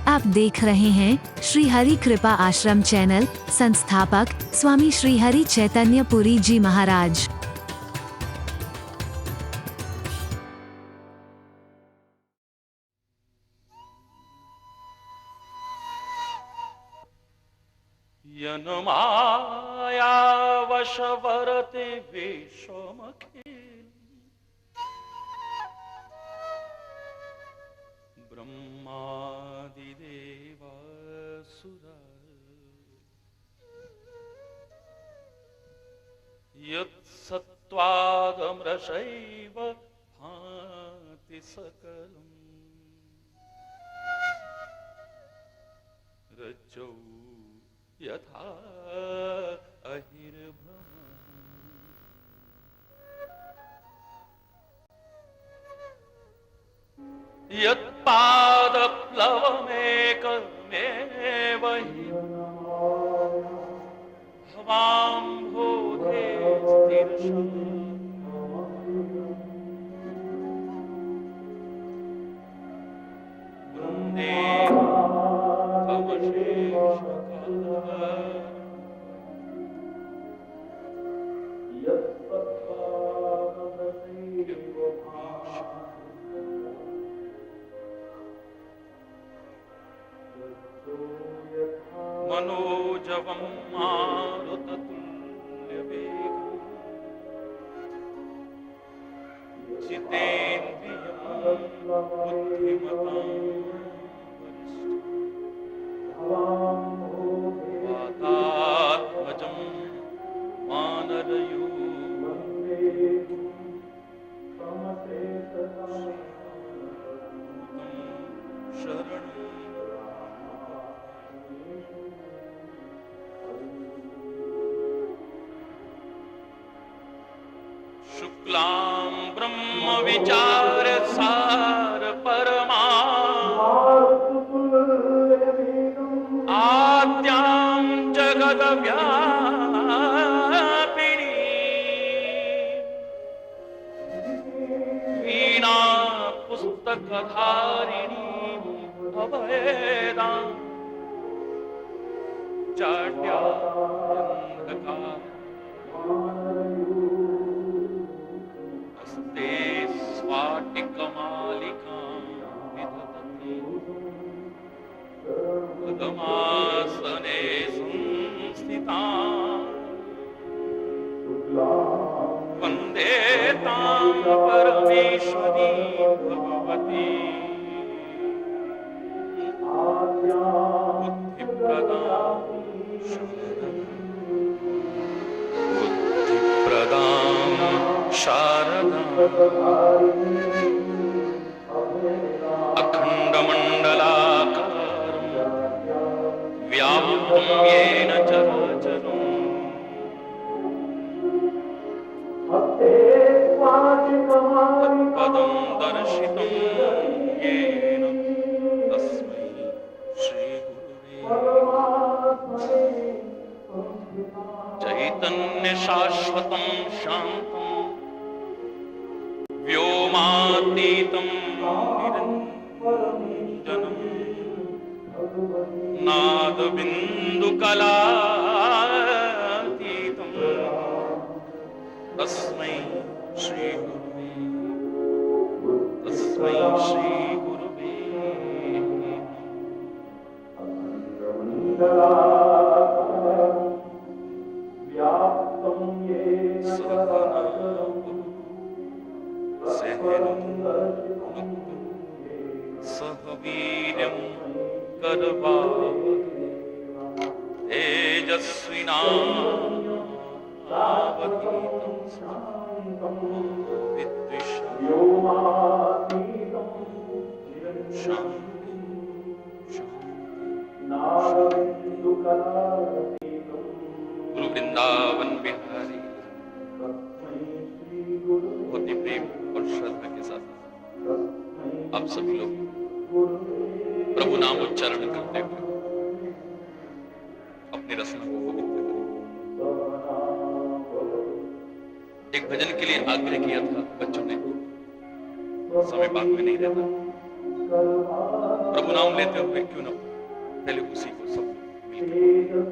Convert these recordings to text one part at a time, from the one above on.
आप देख रहे हैं श्री हरि कृपा आश्रम चैनल। संस्थापक स्वामी श्री हरि चैतन्य पुरी जी महाराज। यन्माया वशवरते विश्वमखिल ब्रह्मादिदेव सुरा यत्सत्त्वादमृषैव भाति सकलम् रज्जौ यथा अहिर्भ्रमः यत्पादप्लवमेकमेव हि भवाम्भोधे स्थिरशः वृन्दे मनोजवं मारुततुल्यवेगम् जितेन्द्रियं बुद्धिमतां वातात्मजं वानरयूथं शरणं शुक्लां ब्रह्म विचार सार परमा आद्यां जगद व्यापिनी वीणा पुस्तकधारिणी अभयदां जाड्यान्धकार हस्ते स्वाटिकमालिकां विदधति पद्मासने संस्थितां वन्दे तां परमेश्वरीं भगवतीं बुद्धिप्रदां शारदां अखण्डमण्डलाकारं व्याप्तं येन चराचरम् तत्पदं दर्शितं येन तस्मै श्रीगुरुवे चैतन्य शाश्वतं शान्तं व्योमातीतं निरञ्जनं नादबिन्दुकलातीतं तस्मै श्रीगुरुवे सह वीर्यं करवावहै तेजस्विनावधीतं विद्विषाव्योमातीतं शान्ति गुरु वृंदावन बिहारी बहुत ही प्रेम और श्रद्धा के साथ आप सभी लोग प्रभु नाम उच्चारण करते हुए अपनी रचना को पवित्र करें। एक भजन के लिए आग्रह किया था बच्चों ने, समय बाद में नहीं रहता। प्रभु प्रभु नाम लेते हुए क्यों ना पहले उसी को सब मिलकर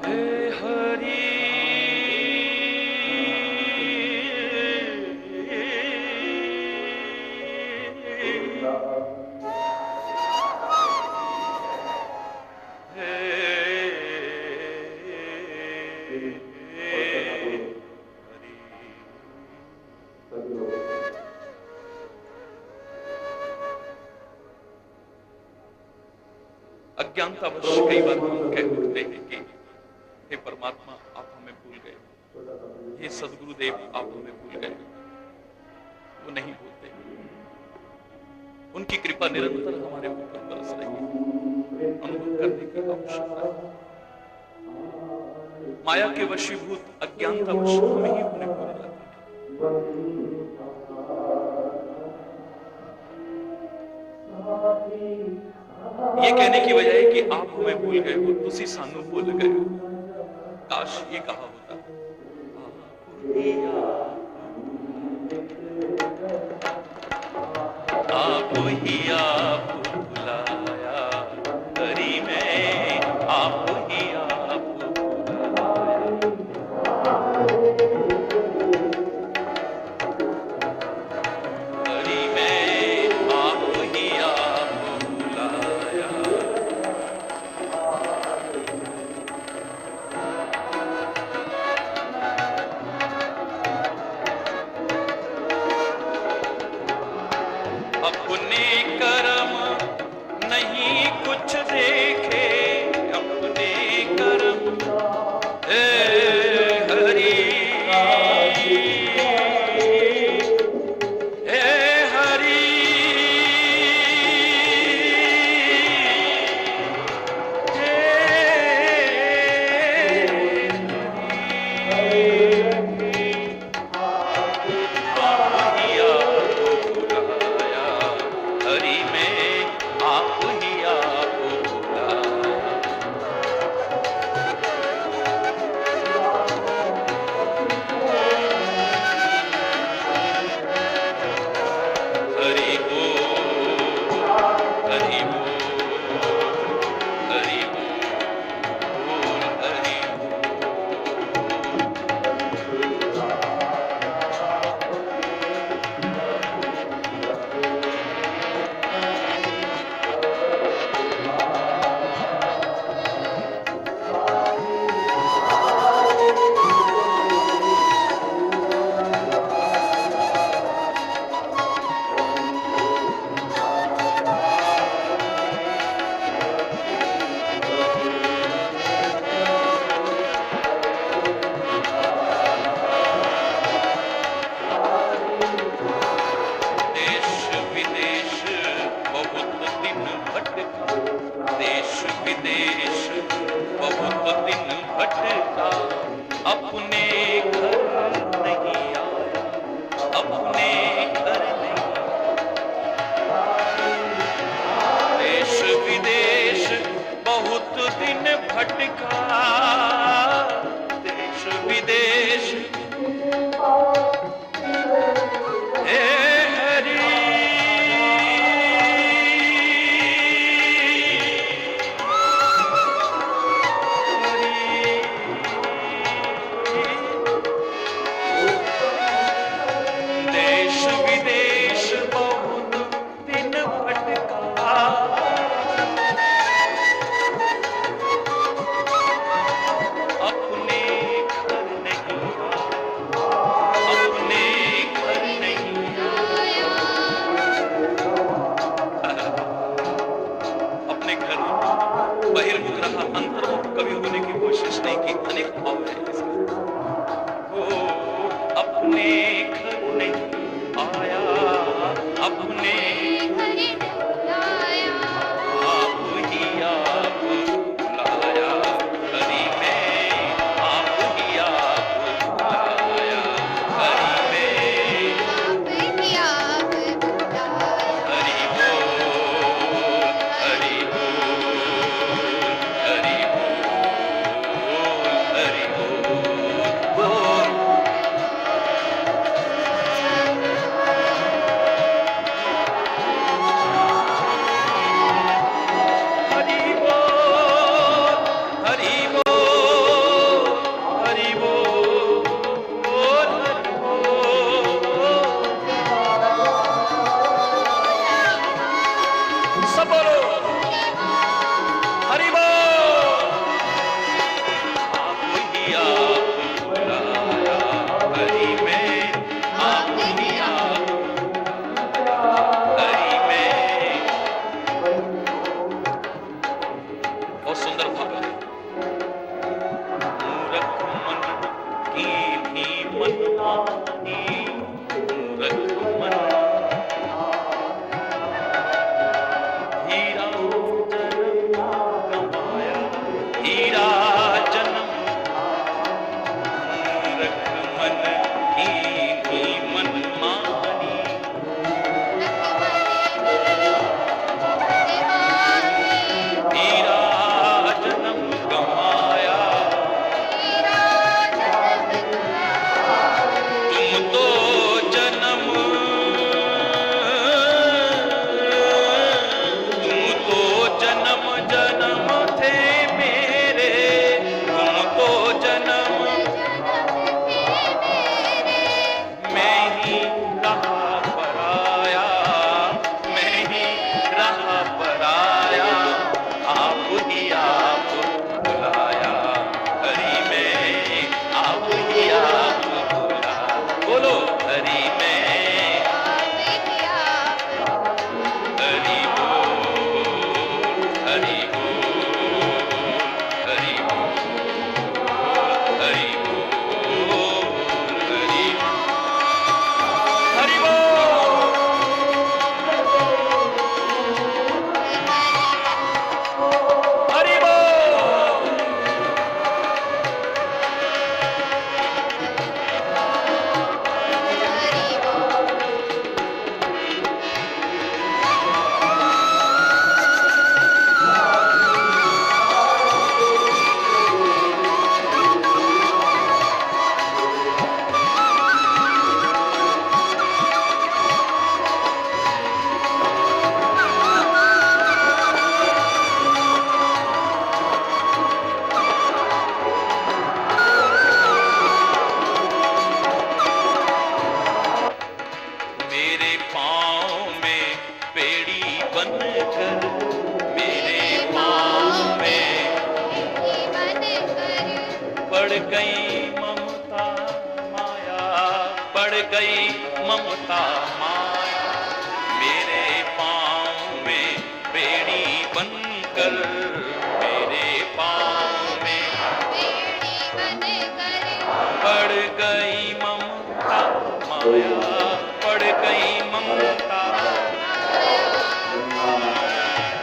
हे हरि अज्ञानतावश कई बार हम कह उठते हैं कि हे परमात्मा आप हमें भूल गए, हे सदगुरुदेव आप हमें भूल गए। वो नहीं भूलते, उनकी कृपा निरंतर हमारे ऊपर बरस रही है। अनुभव करने की आवश्यकता है। माया के वशीभूत अज्ञानतावश हम ही उन्हें भूल जाते हैं। ये कहने की वजह है कि आप हमें भूल गए हो, तुसी सानू भूल गए हो। काश ये कहा होता, आप ही आप बुलाया हरि में, आप ही आप बुलाया हरि में, आप ही आप बुलाया। अपने कर्म नहीं कुछ देखे, अपने कर्म हरि, हरि हरि ही आप बुलाया, हरि में आप ही आप, हरि में। बहुत सुंदर भाव है। मूरख मन की भी मनमानी, मूरख मन हीरा जन्म गवाया, हीरा जन्म। मूरख मन की भी मनमानी, हीरा जन्म गवाया। तुम तो जन्म, तुम तो जन्म जन्म थे मेरे, तुम तो जन्म। मैं ही रहा पराया, मैं ही रहा पराया, आप ही आप बुलाया, हरि में आप ही आप बुला। बोलो हरि में, हरि बोल, हरि बोल, हरि बोल, हरि बोल, हरि हरि बोल, हरि बोल। मेरे पाँव में बेड़ी बनकर, मेरे पाँव में पड़ गई ममता माया, पड़ गई ममता माया। मेरे पाँव में बेड़ी बनकर, मेरे पाँव में पड़ गई ममता माया, पड़ गई ममता।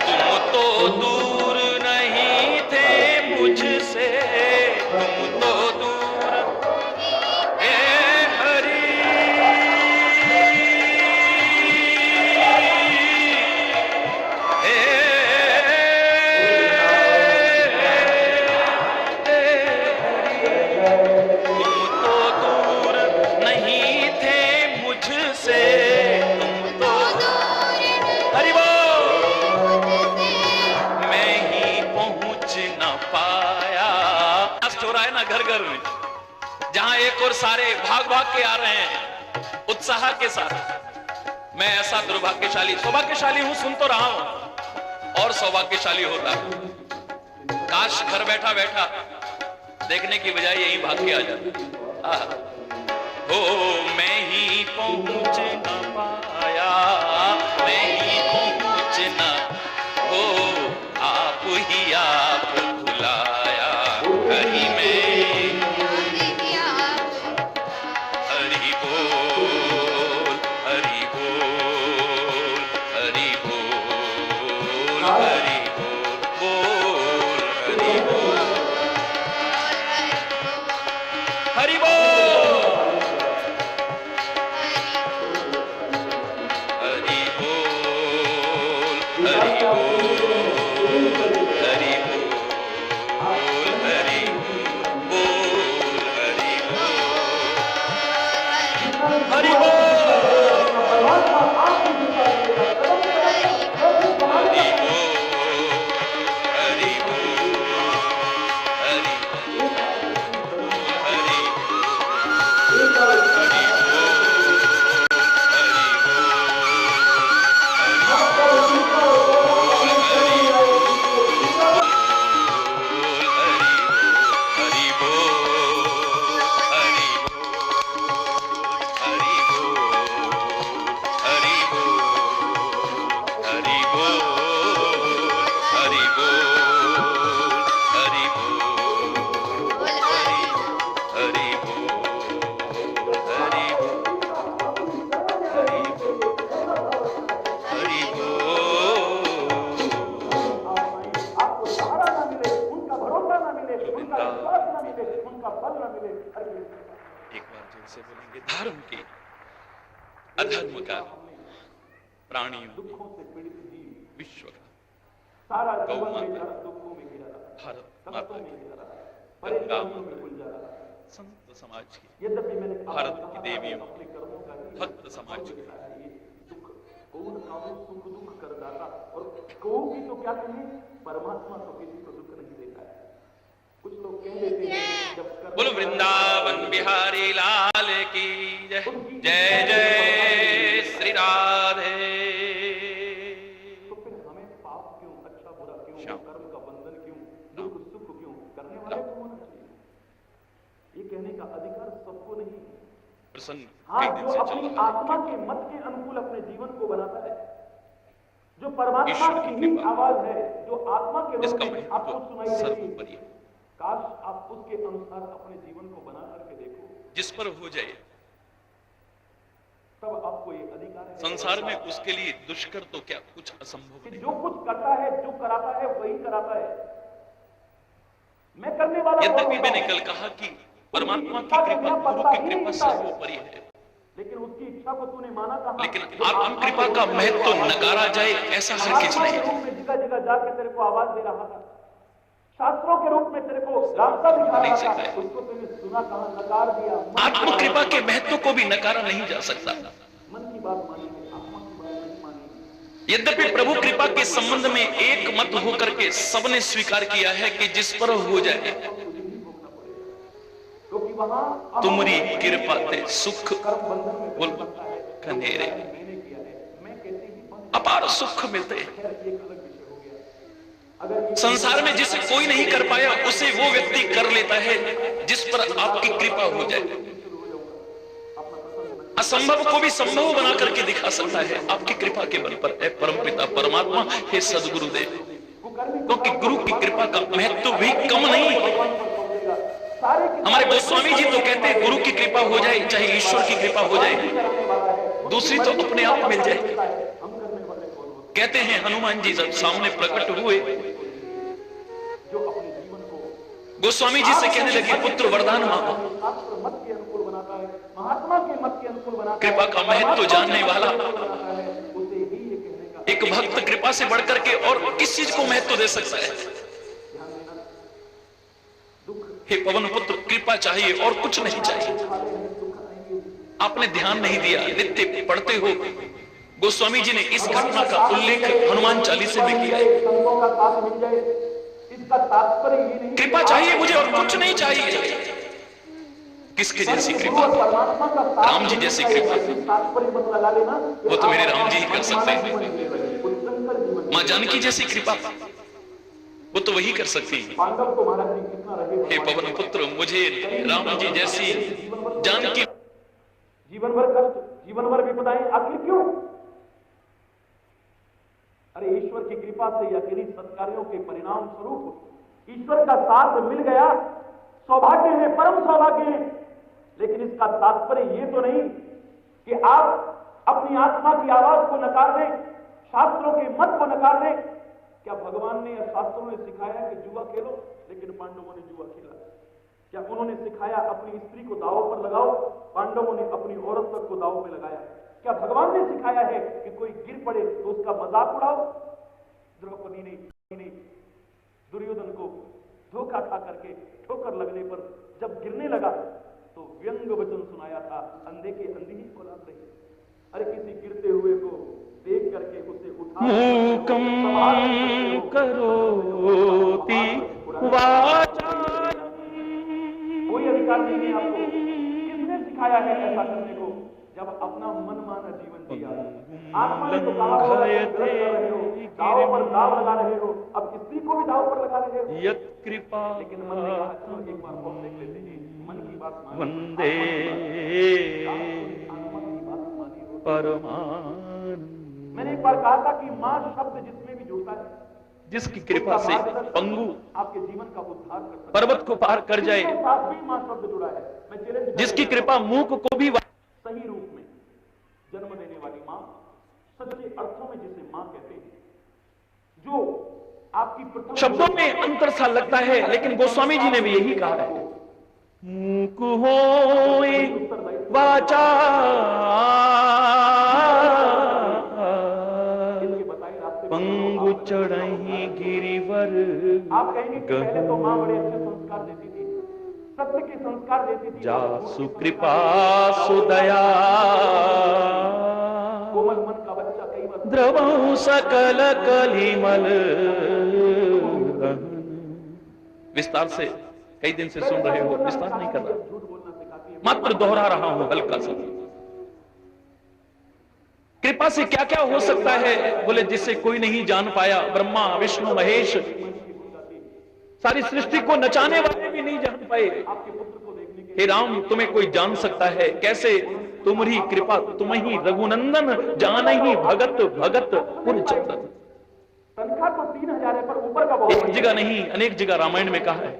तुम तो दूर नहीं थे मुझसे, तुम तो दूर, हे हरि, हे तुम तो दूर नहीं थे मुझसे, तुम तो हरि बोल। मैं ही पहुंच न पाया। हो रहा है ना घर घर में, जहां एक और सारे भाग भाग के आ रहे हैं उत्साह के साथ। मैं ऐसा दुर्भाग्यशाली, सौभाग्यशाली हूं, सुन तो रहा हूं, और सौभाग्यशाली होता काश घर बैठा बैठा देखने की बजाय यही भाग के आ जाता। हो मैं ही पहुंच न पाया, मैं ही पहुंच न, हो आप ही आप बुलाया, हरि में हरि बोल, हरि बोल, हरि बोल, हरि बोल, हरि बोल, हरि बोल, हरि बोल, हरि बोल, हरि बोल, हरि बोल, हरि बोल, हरि बोल। उनका फल न मिले। एक बार जोर से बोलेंगे, धर्म के अधर्म का, प्राणियों दुखों से पीड़ित जीव, विश्व का, सारा गौ जीवन माता, बेचारा दुखों में घिरा रहा, भारत माता की, घिरा रहा, गंगा परेशानियों में माता, उलझा रहा। संत समाज की, यद्यपि मैंने भारत की देवियों, अपने कर्मों का ही भक्त समाज की, दुख कौन काहू सुख दुख कर दाता, और कहूं की तो क्या कहें, परमात्मा तो किसी को दुख नहीं देता है। कुछ लोग कह देते हैं जब बोलो वृंदावन बिहारी लाल की जय, जय जय श्री राधे। तो फिर हमें पाप क्यों, अच्छा बुरा क्यों, श्याम। कर्म का बंधन क्यों, दुख सुख क्यों, करने वाले को होना चाहिए। ये कहने का अधिकार सबको नहीं। प्रसन्न हाँ, कई दिन जो से अपनी चल रहा आत्मा है, के मत के अनुकूल अपने जीवन को बनाता है, जो परमात्मा ईश्वर की की ही कृपा, आवाज है, जो आत्मा के रूप जिसका में महत्व आपको सुनाई देती है, सर्वोपरि है, काश आप उसके अनुसार अपने जीवन को बना करके देखो, जिस पर हो जाए तब आपको ये अधिकार है। संसार में उसके लिए दुष्कर तो क्या, कुछ असंभव कि नहीं। जो कुछ करता है, जो कराता है, वही कराता है। मैं करने वाला यद्यपि कौन मैंने हूं? कल कहा कि परमात्मा की कृपा, गुरु की कृपा सर्वोपरि है, लेकिन उसकी इच्छा को तूने माना कहां? लेकिन आत्म कृपा का महत्व नकारा जाए ऐसा हरगिज नहीं है। में जगह जगह जाके तेरे को आवाज दे रहा था, शास्त्रों के रूप में तेरे को रास्ता दिखा नहीं रहा सकता था, है। उसको तूने सुना कहां, नकार दिया। आत्म कृपा के महत्व को भी नकारा नहीं जा सकता। मन की बात मानी, आत्मा की बात नहीं मानी। यद्यपि प्रभु कृपा के संबंध में एक मत होकर के सबने स्वीकार किया है कि जिस पर हो जाए, क्योंकि वहां तुमरी कृपा ते सुख कर्म बंधन में बोल सकता है। कनेरे, मैंने किया है, मैं कैसे भी बंध, अपार सुख मिलते हैं। खैर ये एक अलग विषय हो गया। अगर ये संसार में जिसे कोई नहीं कर पाया उसे वो व्यक्ति कर लेता है जिस पर आपकी कृपा हो जाए। असंभव को भी संभव बना करके दिखा सकता है आपकी कृपा के बल पर। है परमपिता परमात्मा, हे सदगुरुदेव, क्योंकि गुरु की कृपा का महत्व भी कम नहीं। हमारे गोस्वामी जी तो कहते हैं गुरु की कृपा हो जाए चाहे ईश्वर की कृपा हो जाए, दूसरी तो अपने आप मिल जाए। कहते हैं हनुमान जी जब सामने प्रकट हुए, गोस्वामी जी से कहने लगे पुत्र वरदान मांगो। कृपा का महत्व जानने वाला एक भक्त कृपा से बढ़कर के और किस चीज को महत्व दे सकता है। हे पवन पुत्र, कृपा चाहिए और कुछ नहीं चाहिए। आपने ध्यान नहीं दिया, नित्य पढ़ते हो। गोस्वामी जी ने इस घटना का उल्लेख हनुमान चालीसे में किया है। कृपा चाहिए मुझे और कुछ नहीं चाहिए। किसके जैसी कृपा? राम जी जैसी कृपा। वो तो मेरे राम जी ही कर सकते हैं। मां जानकी जैसी कृपा वो तो वही कर सकती है। हे पवन पुत्र, मुझे राम जी जैसी जानकी। जीवन भर कष्ट, जीवन भर विपदाएं, आखिर क्यों? अरे ईश्वर की कृपा से या किन्हीं सत्कार्यों के परिणाम स्वरूप ईश्वर का साथ मिल गया, सौभाग्य है, परम सौभाग्य है। लेकिन इसका तात्पर्य ये तो नहीं कि आप अपनी आत्मा की आवाज को नकार दें, शास्त्रों के मत को नकार दें। क्या भगवान ने या शास्त्रों ने सिखाया कि जुआ खेलो, लेकिन पांडवों ने जुआ खेला? क्या उन्होंने सिखाया अपनी स्त्री को दांव पर लगाओ, पांडवों ने अपनी औरत तक को दांव पे लगाया? क्या भगवान ने सिखाया है कि कोई गिर पड़े तो उसका मजाक उड़ाओ? द्रौपदी ने दुर्योधन को धोखा खा करके ठोकर लगने पर जब गिरने लगा तो व्यंग वचन सुनाया था, अंधे के अंधी ही औलाद रही। अरे किसी गिरते हुए को देख करके उसे उठा मूकं करोति वाचालं। कोई अधिकार नहीं है आपको। किसने सिखाया है ऐसा करने को? जब अपना मन माना जीवन जिया, आत्मा ने तो कहा होगा कि गलत कर रहे हो, दाव पर दाव लगा रहे हो, अब स्त्री को भी दाव पर लगा रहे हो। यत् कृपा लेकिन मन ने कहा चलो एक बार और देख लेते हैं, मन की बात मानी, वंदे आत्मा की बात मानी हो। परमान। मैंने एक बार कहा था कि मां शब्द जिसमें भी जुड़ता है, जिसकी कृपा से पंगु आपके जीवन का उद्धार कर सकता है। पर्वत को पार कर जाए, जिसके साथ भी मां शब्द जुड़ा है। मैं चैलेंज जिसकी कृपा मूक को भी सही रूप में जन्म देने वाली मां, सच्चे अर्थों में जिसे मां कहते हैं, जो आपकी प्रथम शब्दों में अंतर सा लगता है, लेकिन गोस्वामी जी ने भी यही कहा है। होए वाचा पंगु चढ़ही गिरिवर आप कहेंगे कि पहले तो मां बड़े अच्छे संस्कार देती थी, सत्य के संस्कार देती थी, जासु कृपा सुदया कोमल मन का बच्चा कई बार द्रवं सकल कलिमल। विस्तार से कई दिन से सुन रहे हो, विस्तार नहीं कर रहा, झूठ बोलना सिखाती है, मात्र दोहरा रहा हूं हल्का सा। कृपा से क्या क्या हो सकता है, बोले जिससे कोई नहीं जान पाया, ब्रह्मा विष्णु महेश सारी सृष्टि को नचाने वाले भी नहीं जान पाए। आपके पुत्र को देखने के हे राम तुम्हें कोई जान सकता है कैसे, तुम्हारी कृपा तुम ही रघुनंदन जान ही भगत भगत पुर चंदन। तनख्वाह तो 3000 है, पर ऊपर का बहुत एक जगह नहीं अनेक जगह रामायण में कहा है।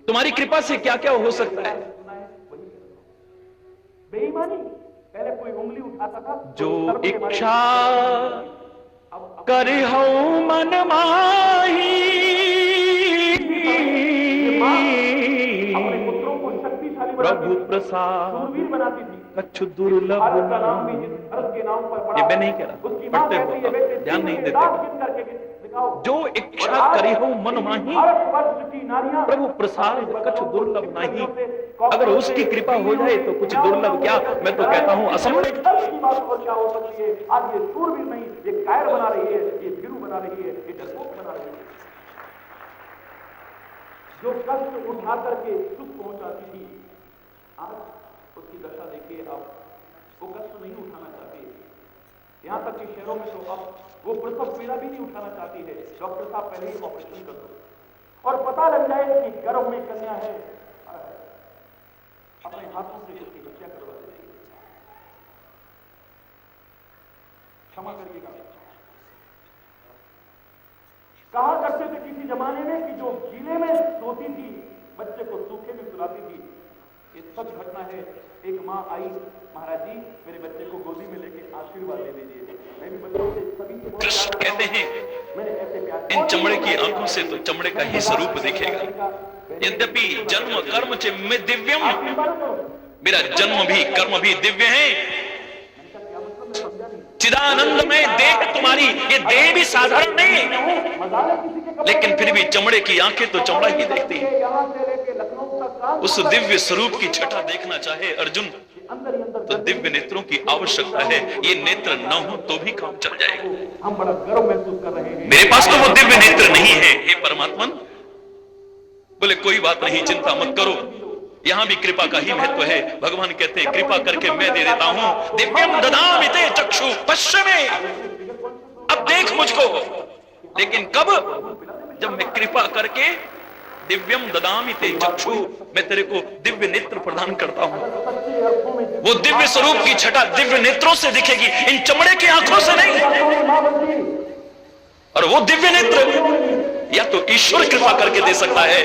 तुम्हारी कृपा से क्या क्या हो सकता है। बेईमानी, पहले कोई उंगली उठाता था जो इच्छा कर हो मन माही, अपने पुत्रों को शक्तिशाली प्रभु बनाती थी, प्रसाद शूरवीर बनाती थी। कछु दुर्लभ भारत का नाम भी जिस भारत के नाम पर पड़ा, ये मैं नहीं कह रहा, उसकी मां पढ़ते कहती है, हो बेटे, ध्यान नहीं 3 देते। लाख गिन करके दिखाओ। जो इच्छा करी हो मन माही, भारतवर्ष की नारियां प्रभु प्रसाद कछ दुर्लभ नहीं। अगर उसकी कृपा हो जाए तो कुछ दुर्लभ क्या, मैं तो कहता हूं असंभव। की बात और क्या हो सकती है। आज ये शूरवीर नहीं, ये कायर बना रही है, ये वीरू बना रही है, ये डरपोक बना रही है। जो कष्ट उठा करके सुख पहुंचाती थी, आज उसकी दशा देखिए। अब वो कष्ट नहीं उठाना चाहती है। यहां तक कि शहरों में तो अब वो प्रसव पीड़ा भी नहीं उठाना चाहती है। डॉक्टर साहब पहले ही ऑपरेशन कर दो और पता लग जाए कि गर्भ में कन्या है, अपने हाथों से उसकी हत्या करवा देती है। क्षमा करिएगा। कहा करते थे किसी जमाने में कि जो गीले में सोती थी बच्चे को सूखे में सुलाती थी। ये सच घटना है। एक माँ आई, महाराज जी मेरे बच्चे को गोदी में लेके आशीर्वाद दे दीजिए। मैं भी बच्चों से सभी से कृष्ण कहते हैं मैंने ऐसे प्यार, इन चमड़े की आंखों से तो चमड़े का ही स्वरूप दिखेगा। यद्यपि जन्म कर्म चे में दिव्यम, मेरा जन्म भी कर्म भी दिव्य है। चिदानंद में देह तुम्हारी, ये देह भी साधारण नहीं, लेकिन फिर भी चमड़े की आंखें तो चमड़ा ही देखती है। यहां से लेके लखनऊ तक उस दिव्य स्वरूप की छटा देखना चाहे अर्जुन अंदर ही अंदर तो दिव्य नेत्रों की आवश्यकता है। ये नेत्र न हो तो भी काम चल जाएगा। हम बड़ा गर्व महसूस कर रहे हैं। मेरे पास तो वो दिव्य नेत्र नहीं है। हे परमात्मन, बोले कोई बात नहीं, चिंता मत करो, यहां भी कृपा का ही महत्व है। भगवान कहते हैं कृपा करके मैं दे देता हूं। दिव्यम ददामि ते चक्षु पश्चिमे, अब देख मुझको। लेकिन कब? जब मैं कृपा करके दिव्यम ददामि ते चक्षु, मैं तेरे को दिव्य नेत्र प्रदान करता हूं। वो दिव्य स्वरूप की छटा दिव्य नेत्रों से दिखेगी, इन चमड़े की आंखों से नहीं। और वो दिव्य नेत्र या तो ईश्वर कृपा करके दे सकता है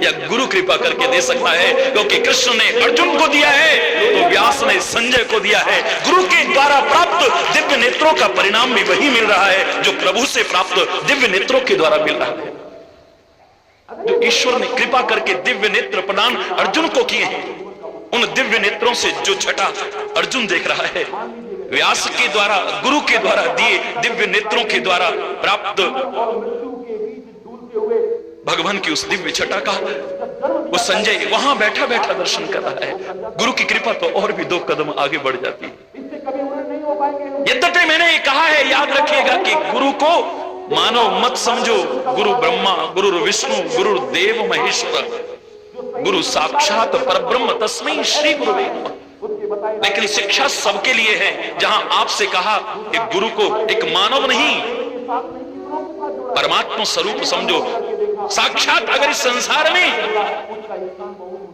या गुरु कृपा करके दे सकता है। क्योंकि कृष्ण ने अर्जुन को दिया है तो व्यास ने संजय को दिया है। गुरु के द्वारा प्राप्त दिव्य नेत्रों का परिणाम भी वही मिल रहा है जो प्रभु से प्राप्त दिव्य नेत्रों के द्वारा मिल रहा है। जो ईश्वर ने कृपा करके दिव्य नेत्र प्रदान अर्जुन को किए हैं, उन दिव्य नेत्रों से जो छटा अर्जुन देख रहा है, व्यास के द्वारा गुरु के द्वारा दिए दिव्य नेत्रों के द्वारा प्राप्त भगवान की उस दिव्य छटा का वो संजय वहां बैठा बैठा दर्शन कर रहा है। गुरु की कृपा तो और भी 2 कदम आगे बढ़ जाती है। यद्यपि मैंने ये कहा है, याद रखिएगा कि गुरु को मानव मत समझो। गुरु ब्रह्मा, गुरु विष्णु, गुरु देव महेश्वर, गुरु साक्षात परब्रह्म तस्मै श्री गुरुवे नमः। लेकिन शिक्षा सबके लिए है। जहां आपसे कहा कि गुरु को एक मानव नहीं परमात्मा स्वरूप समझो। साक्षात अगर इस संसार में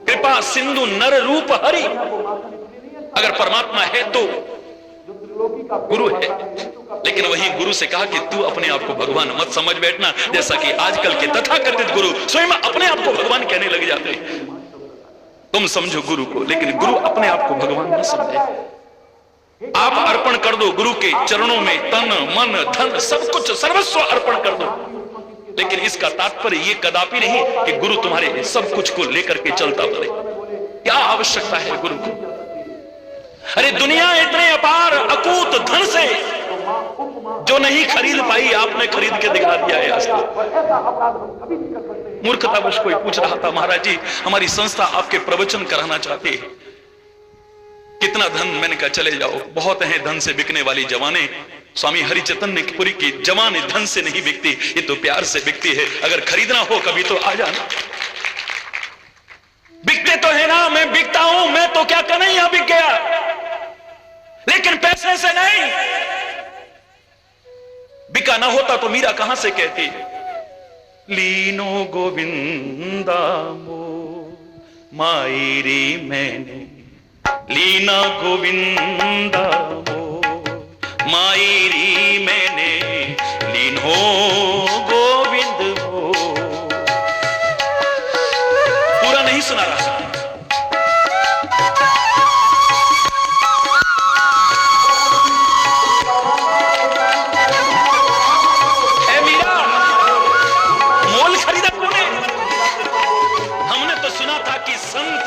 कृपा सिंधु नर रूप हरि अगर परमात्मा है तो गुरु है। लेकिन वही गुरु से कहा कि तू अपने आप को भगवान मत समझ बैठना। जैसा कि आजकल के तथाकथित गुरु स्वयं अपने आप को भगवान कहने लग जाते हैं। तुम समझो गुरु को, लेकिन गुरु अपने आप को भगवान न समझे। आप अर्पण कर दो गुरु के चरणों में तन मन धन सब कुछ सर्वस्व अर्पण कर दो। लेकिन इसका तात्पर्य ये कदापि नहीं कि गुरु तुम्हारे सब कुछ को लेकर के चलता बने। क्या आवश्यकता है गुरु को? अरे दुनिया इतने अपार अकूत धन से जो नहीं खरीद पाई, आपने खरीद के दिखा दिया है आज तक। मूर्खतावश कोई पूछ रहा था, महाराज जी हमारी संस्था आपके प्रवचन कराना चाहती है, कितना धन? मैंने कहा चले जाओ, बहुत हैं धन से बिकने वाली जवानें। स्वामी हरिचैतन्यपुरी की जवान धन से नहीं बिकती, ये तो प्यार से बिकती है। अगर खरीदना हो कभी तो आ जाना। बिकते तो है ना, मैं बिकता हूं, मैं तो क्या कन्हैया बिक गया, लेकिन पैसे से नहीं। बिका ना होता तो मीरा कहां से कहती लीनो गोविंदा मो मायरी मैंने, लीना गोविंदा मो मायरी मैंने, लीनो गोविंद हो। पूरा नहीं सुना रहा। संत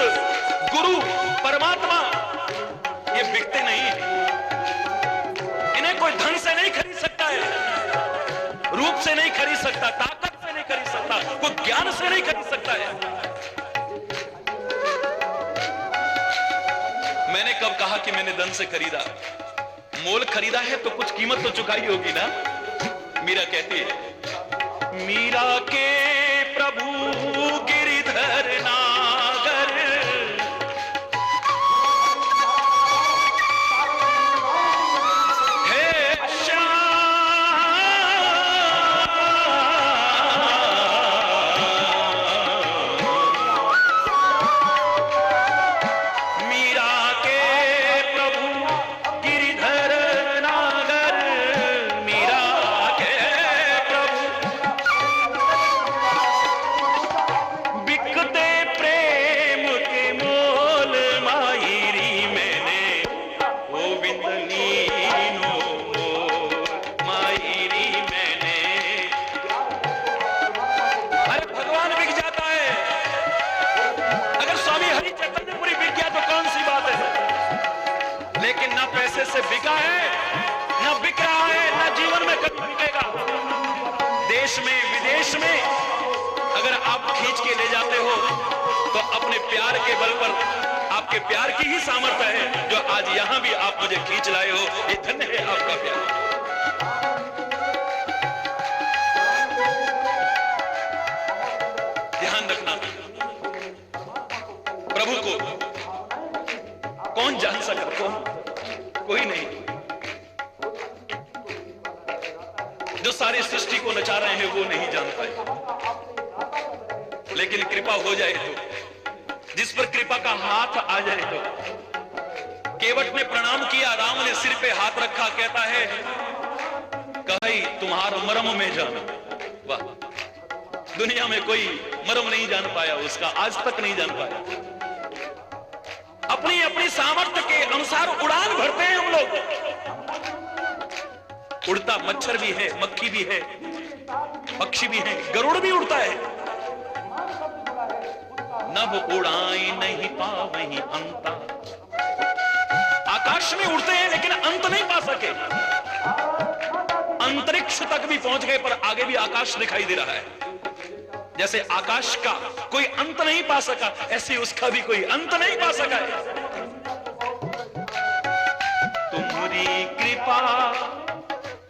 गुरु परमात्मा ये बिकते नहीं है। इन्हें कोई धन से नहीं खरीद सकता है, रूप से नहीं खरीद सकता, ताकत से नहीं खरीद सकता, कोई ज्ञान से नहीं खरीद सकता है। मैंने कब कहा कि मैंने धन से खरीदा? मोल खरीदा है तो कुछ कीमत तो चुकाई होगी ना। मीरा कहती है, मीरा के प्रभु गिरिधर नागर, हे श्याम, मीरा के प्रभु गिरिधर नागर, मीरा के प्रभु बिकते प्रेम के मोल मायरी मैंने, गोविंद लीनो मायरी मैंने। अरे भगवान बिक जाता है। अगर स्वामी हरिचैतन्यपुरी बिक गया तो कौन सी बात है, लेकिन ना पैसे से बिका है, ना बिक रहा है, ना जीवन में कभी बिकेगा। देश में विदेश में अगर आप खींच के ले जाते हो तो अपने प्यार के बल पर, आपके प्यार की ही सामर्थ्य है जो आज यहां भी आप मुझे खींच लाए हो। ये धन्य है आपका प्यार। ध्यान रखना, प्रभु को कौन जान सका? कौन? कोई नहीं। जो सारी सृष्टि को नचा रहे हैं वो नहीं जान पाए, लेकिन कृपा हो जाए तो, जिस पर कृपा का हाथ आ जाए तो। केवट ने प्रणाम किया, राम ने सिर पे हाथ रखा, कहता है कहीं तुम्हारा मर्म में जाना। वाह, दुनिया में कोई मर्म नहीं जान पाया उसका, आज तक नहीं जान पाया। अपनी अपनी सामर्थ्य के अनुसार उड़ान भरते हैं हम लोग। उड़ता मच्छर भी है, मक्खी भी है, पक्षी भी है, गरुड़ भी उड़ता है। नभ उड़ाई नहीं पावहीं अंता। आकाश में उड़ते हैं लेकिन अंत नहीं पा सके। अंतरिक्ष तक भी पहुंच गए पर आगे भी आकाश दिखाई दे रहा है। जैसे आकाश का कोई अंत नहीं पा सका, ऐसे उसका भी कोई अंत नहीं पा सका है। तुम्हारी कृपा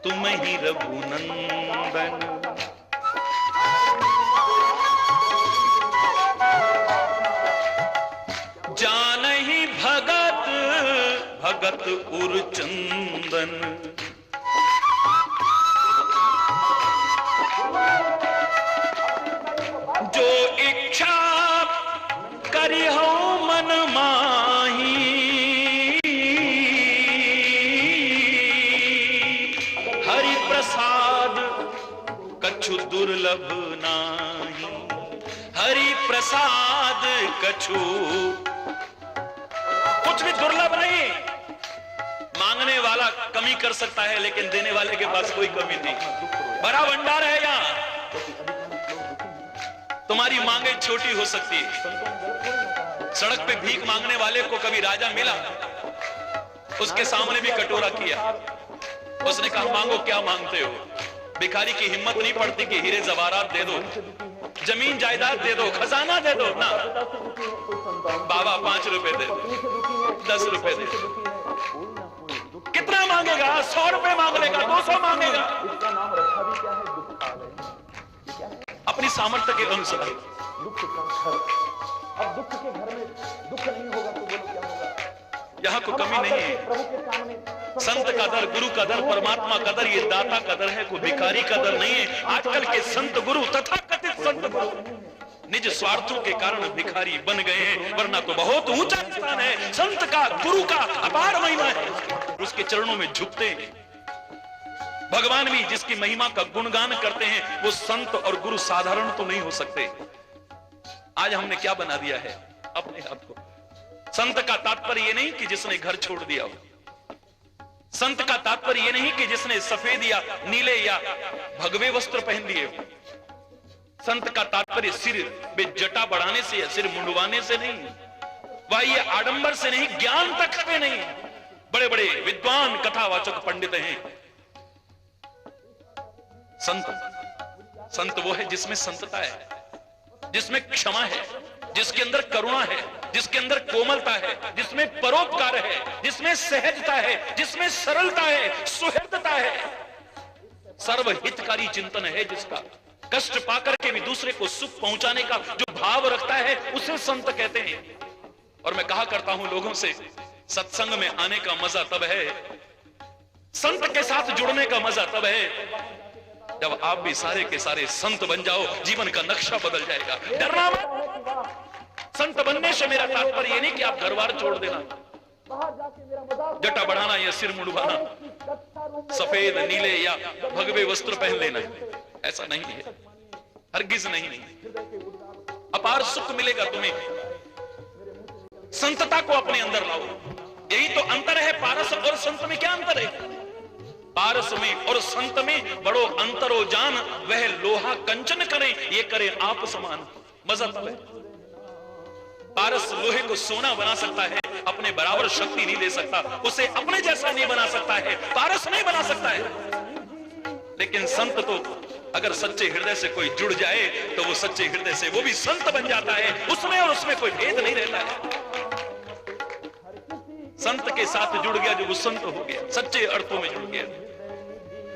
तुम ही रघुनंदन, जानहि भगत भगत उर चंदन। जो इच्छा करी हो मन माही, हरि प्रसाद कछु दुर्लभ नाही। हरि प्रसाद कछु कुछ भी दुर्लभ नहीं। मांगने वाला कमी कर सकता है लेकिन देने वाले के पास कोई कमी नहीं। बड़ा भंडार है यहाँ। तुम्हारी मांगे छोटी हो सकती है। सड़क पे भीख मांगने वाले को कभी राजा मिला, उसके सामने भी कटोरा किया, उसने कहा मांगो क्या मांगते हो। भिखारी की हिम्मत नहीं पड़ती कि हीरे जवाहरात दे दो, जमीन जायदाद दे दो, खजाना दे दो ना। बाबा 5 रुपए दे दो, 10 रुपए दे दो। कितना मांगेगा? 100 रुपए मांग लेगा, 200 मांगेगा, इसका नाम रखा भी क्या है? दुख आ गए। अपनी सामर्थ्य के अनुसार। दुख का घर, अब दुख के घर में दुख नहीं होगा तो बोलो क्या होगा? यहाँ को कमी नहीं है। प्रभु के सामने संत का दर, गुरु का दर, परमात्मा का दर, ये दाता का दर है, कोई भिखारी का दर नहीं है। आजकल के संत गुरु, तथा कथित संत गुरु निज स्वार्थों के कारण भिखारी बन गए हैं, वरना तो बहुत ऊंचा स्थान है। संत का, गुरु का अपार महिमा है, उसके चरणों में झुकते हैं। भगवान भी जिसकी महिमा का गुणगान करते हैं, वो संत और गुरु साधारण तो नहीं हो सकते। आज हमने क्या बना दिया है अपने आप को? संत का तात्पर्य ये नहीं कि जिसने घर छोड़ दिया हो, संत का तात्पर्य ये नहीं कि जिसने सफेद या नीले या भगवे वस्त्र पहन लिए हो। संत का तात्पर्य सिर में जटा बढ़ाने से या सिर मुंडवाने से नहीं, वह ये आडंबर से नहीं, ज्ञान तक पे नहीं। बड़े बड़े विद्वान कथावाचक पंडित हैं। संत वो है जिसमें संतता है, जिसमें क्षमा है, जिसके अंदर करुणा है, जिसके अंदर कोमलता है, जिसमें परोपकार है, जिसमें सहजता है, जिसमें सरलता है, सुहृदता है, सर्वहितकारी चिंतन है, जिसका कष्ट पाकर के भी दूसरे को सुख पहुंचाने का जो भाव रखता है, उसे संत कहते हैं। और मैं कहा करता हूं लोगों से, सत्संग में आने का मजा तब है, संत के साथ जुड़ने का मजा तब है, जब आप भी सारे के सारे संत बन जाओ। जीवन का नक्शा बदल जाएगा। डरना मत। संत बनने से मेरा तात्पर्य ये नहीं कि आप घर बार छोड़ देना, जटा बढ़ाना या सिर मुंडवाना, सफेद नीले या भगवे वस्त्र पहन लेना, ऐसा नहीं है, हरगिज नहीं। अपार सुख मिलेगा तुम्हें। संतता को अपने अंदर लाओ। यही तो अंतर है। पारस और संत में क्या अंतर है? पारस में और संत में बड़ो अंतरो जान, वह लोहा कंचन करे, ये करे आप समान। मजा तब है। पारस लोहे को सोना बना सकता है, अपने बराबर शक्ति नहीं दे सकता, उसे अपने जैसा नहीं बना सकता है, पारस नहीं बना सकता है। लेकिन संत तो अगर सच्चे हृदय से कोई जुड़ जाए तो वो सच्चे हृदय से वो भी संत बन जाता है। उसमें और उसमें कोई भेद नहीं रहता है। संत के साथ जुड़ गया जो वो संत हो गया, सच्चे अर्थों में जुड़ गया।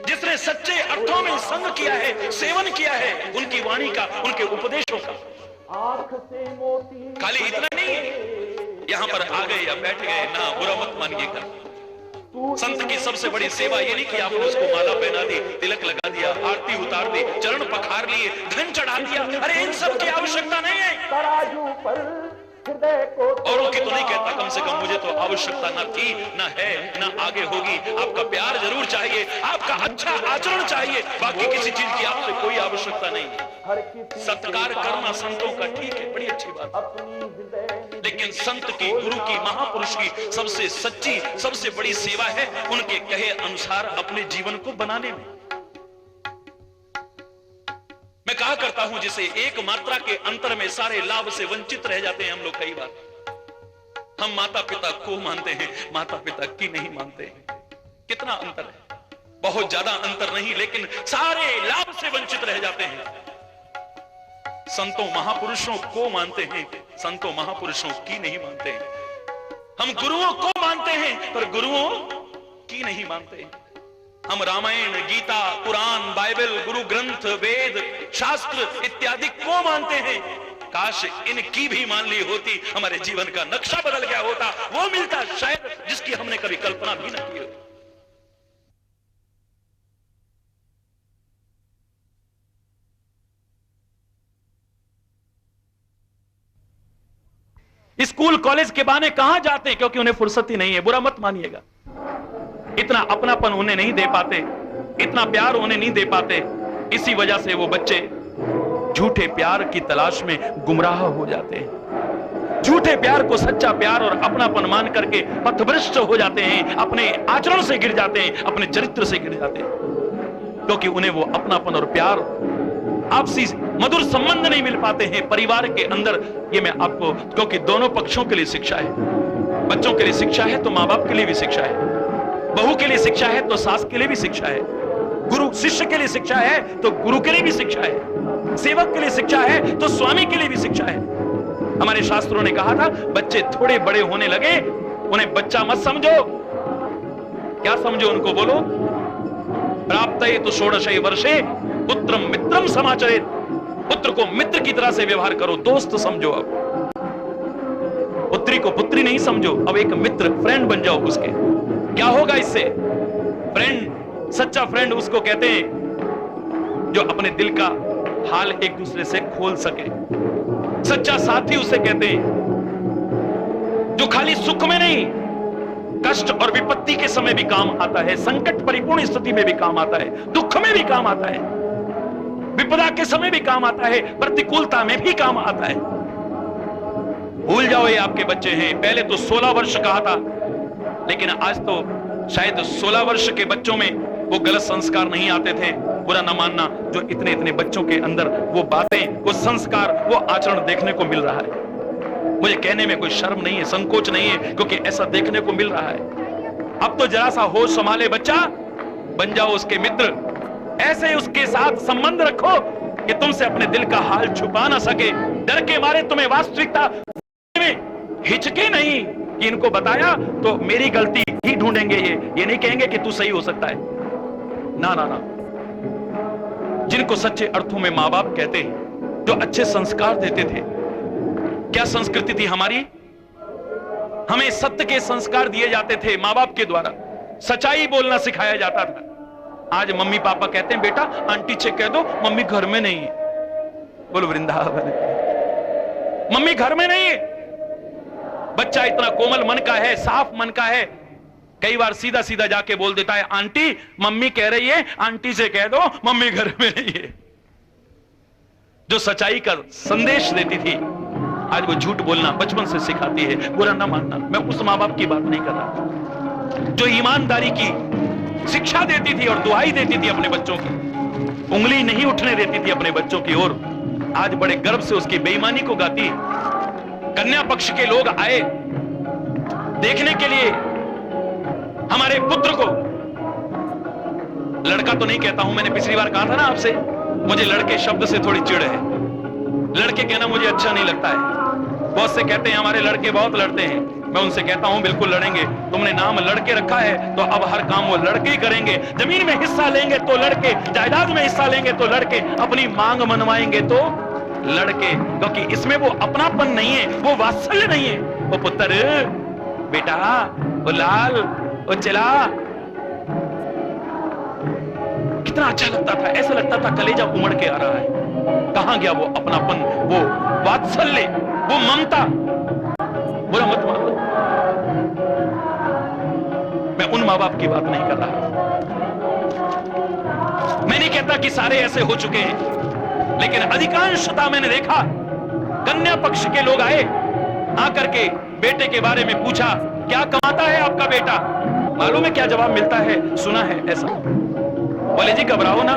जिसने सच्चे अर्थों में संग किया है, सेवन किया है उनकी वाणी का, उनके उपदेशों का। खाली इतना नहीं है यहां पर आ गए या बैठ गए, ना, बुरा मत मानिएगा। संत की सबसे बड़ी सेवा ये नहीं कि आपने उसको माला पहना दी, तिलक लगा दिया, आरती उतार दी, चरण पखार लिए, धन चढ़ा दिया। अरे इन सब की आवश्यकता नहीं है। औरों की तो नहीं कहता, कम से कम मुझे तो आवश्यकता ना थी, ना है, ना आगे होगी। आपका प्यार जरूर चाहिए, आपका अच्छा आचरण चाहिए, बाकी किसी चीज की आपसे कोई आवश्यकता नहीं। सत्कार करना संतों का ठीक है, बड़ी अच्छी बात, लेकिन संत की, गुरु की, महापुरुष की सबसे सच्ची, सबसे बड़ी सेवा है उनके कहे अनुसार अपने जीवन को बनाने में। मैं कहा करता हूं, जिसे एक मात्रा के अंतर में सारे लाभ से वंचित रह जाते हैं हम लोग। कई बार हम माता पिता को मानते हैं, माता पिता की नहीं मानते हैं। कितना अंतर है? बहुत ज्यादा अंतर नहीं, लेकिन सारे लाभ से वंचित रह जाते हैं। संतों महापुरुषों को मानते हैं, संतों महापुरुषों की नहीं मानते हैं। हम गुरुओं को मानते हैं पर गुरुओं की नहीं मानते हैं। हम रामायण, गीता, कुरान, बाइबल, गुरु ग्रंथ, वेद, शास्त्र इत्यादि को मानते हैं। काश इनकी भी मान ली होती, हमारे जीवन का नक्शा बदल गया होता, वो मिलता शायद जिसकी हमने कभी कल्पना भी न की होती। स्कूल कॉलेज के बहाने कहां जाते हैं? क्योंकि उन्हें फुर्सत ही नहीं है। बुरा मत मानिएगा, इतना अपनापन उन्हें नहीं दे पाते, इतना प्यार उन्हें नहीं दे पाते। इसी वजह से वो बच्चे झूठे प्यार की तलाश में गुमराह हो जाते हैं। झूठे प्यार को सच्चा प्यार और अपनापन मान करके पथभ्रष्ट हो जाते हैं, अपने आचरण से गिर जाते हैं, अपने चरित्र से गिर जाते हैं। क्योंकि उन्हें वो अपनापन और प्यार, आपसी मधुर संबंध नहीं मिल पाते हैं परिवार के अंदर। ये मैं आपको, क्योंकि दोनों पक्षों के लिए शिक्षा है। बच्चों के लिए शिक्षा है तो माँ बाप के लिए भी शिक्षा है, बहू के लिए शिक्षा है तो सास के लिए भी शिक्षा है, गुरु शिष्य के लिए शिक्षा है तो गुरु के लिए भी शिक्षा है, सेवक के लिए शिक्षा है तो स्वामी के लिए भी शिक्षा है। हमारे शास्त्रों ने कहा था बच्चे थोड़े बड़े होने लगे उन्हें बच्चा मत समझो। क्या समझो उनको? बोलो, प्राप्तये तो षोडशे वर्षे पुत्रम मित्रम समाचरेत। पुत्र को मित्र की तरह से व्यवहार करो, दोस्त समझो। अब पुत्री को पुत्री नहीं समझो, अब एक मित्र, फ्रेंड बन जाओ उसके। क्या होगा इससे? फ्रेंड, सच्चा फ्रेंड उसको कहते हैं जो अपने दिल का हाल एक दूसरे से खोल सके। सच्चा साथी उसे कहते हैं जो खाली सुख में नहीं, कष्ट और विपत्ति के समय भी काम आता है, संकट परिपूर्ण स्थिति में भी काम आता है, दुख में भी काम आता है, विपदा के समय भी काम आता है, प्रतिकूलता में भी काम आता है। भूल जाओ ये आपके बच्चे हैं। पहले तो 16 वर्ष कहा था, लेकिन आज तो शायद 16 वर्ष के बच्चों में वो गलत संस्कार नहीं आते थे। बुरा न मानना, जो इतने इतने बच्चों के अंदर वो बातें, वो संस्कार, वो आचरण देखने को मिल रहा है। मुझे कहने में कोई शर्म नहीं है, संकोच नहीं है, क्योंकि ऐसा देखने को मिल रहा है। अब तो जरा सा होश संभाले बच्चा, बन जाओ उसके मित्र। ऐसे उसके साथ संबंध रखो कि तुमसे अपने दिल का हाल छुपा ना सके। डर के मारे तुम्हें वास्तविकता में हिचके नहीं कि इनको बताया तो मेरी गलती ही ढूंढेंगे। ये नहीं कहेंगे कि तू सही हो सकता है। ना ना ना, जिनको सच्चे अर्थों में माँ बाप कहते हैं, जो अच्छे संस्कार देते थे। क्या संस्कृति थी हमारी? हमें सत्य के संस्कार दिए जाते थे माँ बाप के द्वारा, सच्चाई बोलना सिखाया जाता था। आज मम्मी पापा कहते हैं बेटा आंटी से कह दो मम्मी घर में नहीं है। बोलो वृंदावन, मम्मी घर में नहीं है। बच्चा इतना कोमल मन का है, साफ मन का है, कई बार सीधा सीधा जाके बोल देता है आंटी मम्मी कह रही है आंटी से कह दो मम्मी घर में नहीं है। जो सच्चाई का संदेश देती थी आज वो झूठ बोलना बचपन से सिखाती है। बुरा ना मानना, मैं उस माँ बाप की बात नहीं कर रहा जो ईमानदारी की शिक्षा देती थी और दुहाई देती थी अपने बच्चों की, उंगली नहीं उठने देती थी अपने बच्चों की ओर। आज बड़े गर्व से उसकी बेईमानी को गाती है। कन्या पक्ष के लोग आए देखने के लिए हमारे पुत्र को। लड़का तो नहीं कहता हूं, मैंने पिछली बार कहा था ना आपसे, मुझे लड़के शब्द से थोड़ी चिढ़ है। लड़के कहना मुझे अच्छा नहीं लगता है। बहुत से कहते हैं हमारे लड़के बहुत लड़ते हैं। मैं उनसे कहता हूं बिल्कुल लड़ेंगे। तुमने नाम लड़के रखा है तो अब हर काम वो लड़के ही करेंगे। जमीन में हिस्सा लेंगे तो लड़के, जायदाद में हिस्सा लेंगे तो लड़के, अपनी मांग मनवाएंगे तो लड़के, क्योंकि इसमें वो अपनापन नहीं है, वो वात्सल्य नहीं है। वो पुत्र, बेटा, वो लाल, वो चला, कितना अच्छा लगता था। ऐसा लगता था कलेजा उमड़ के आ रहा है। कहां गया वो अपनापन, वो वात्सल्य, वो ममता? बुरा मत मान लो, मैं उन मां बाप की बात नहीं कर रहा। मैं नहीं कहता कि सारे ऐसे हो चुके हैं, लेकिन अधिकांशता मैंने देखा। कन्या पक्ष के लोग आए, आकर के बेटे के बारे में पूछा क्या कमाता है आपका बेटा? मालूम है क्या जवाब मिलता है? सुना है ऐसा, बोले जी घबराओ ना,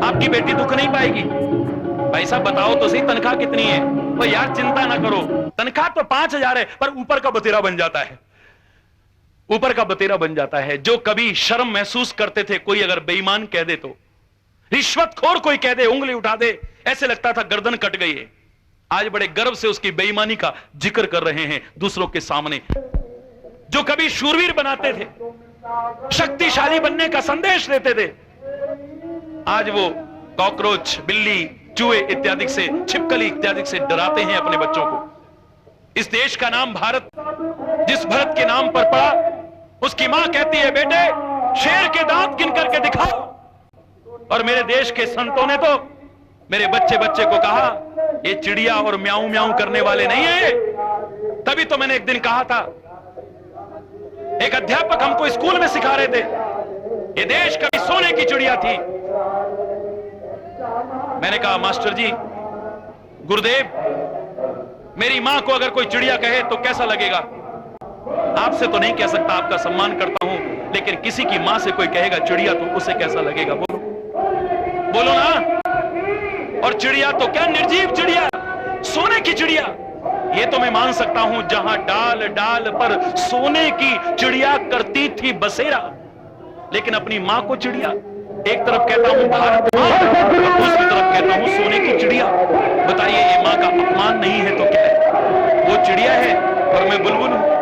आपकी बेटी दुख नहीं पाएगी। भाई साहब बताओ तो सही तनख्वाह कितनी है? वो यार चिंता ना करो, तनख्वाह तो 5,000 है, पर ऊपर का बतेरा बन जाता है। ऊपर का बतेरा बन जाता है। जो कभी शर्म महसूस करते थे, कोई अगर बेईमान कह दे तो, रिश्वतखोर कोई कह दे, उंगली उठा दे, ऐसे लगता था गर्दन कट गई है। आज बड़े गर्व से उसकी बेईमानी का जिक्र कर रहे हैं दूसरों के सामने। जो कभी शूरवीर बनाते थे, शक्तिशाली बनने का संदेश देते थे, आज वो कॉकरोच, बिल्ली, चूहे इत्यादि से, छिपकली इत्यादि से डराते हैं अपने बच्चों को। इस देश का नाम भारत, जिस भरत के नाम पर पड़ा, उसकी मां कहती है बेटे शेर के दांत गिन करके दिखाओ। और मेरे देश के संतों ने तो मेरे बच्चे बच्चे को कहा ये चिड़िया और म्याऊं म्याऊं करने वाले नहीं है। तभी तो मैंने एक दिन कहा था, एक अध्यापक हमको स्कूल में सिखा रहे थे, ये देश कभी सोने की चिड़िया थी। मैंने कहा मास्टर जी, गुरुदेव, मेरी मां को अगर कोई चिड़िया कहे तो कैसा लगेगा? आपसे तो नहीं कह सकता, आपका सम्मान करता हूं, लेकिन किसी की मां से कोई कहेगा चिड़िया तो उसे कैसा लगेगा? बोलो बोलो ना। और चिड़िया तो क्या, निर्जीव चिड़िया, सोने की चिड़िया। ये तो मैं मान सकता हूं, जहां डाल डाल पर सोने की चिड़िया करती थी बसेरा, लेकिन अपनी मां को चिड़िया, एक तरफ कहता हूं भारत मां, दूसरी तरफ कहता हूं सोने की चिड़िया। बताइए ये मां का अपमान नहीं है तो क्या है? वो चिड़िया है और मैं बुलबुल हूं।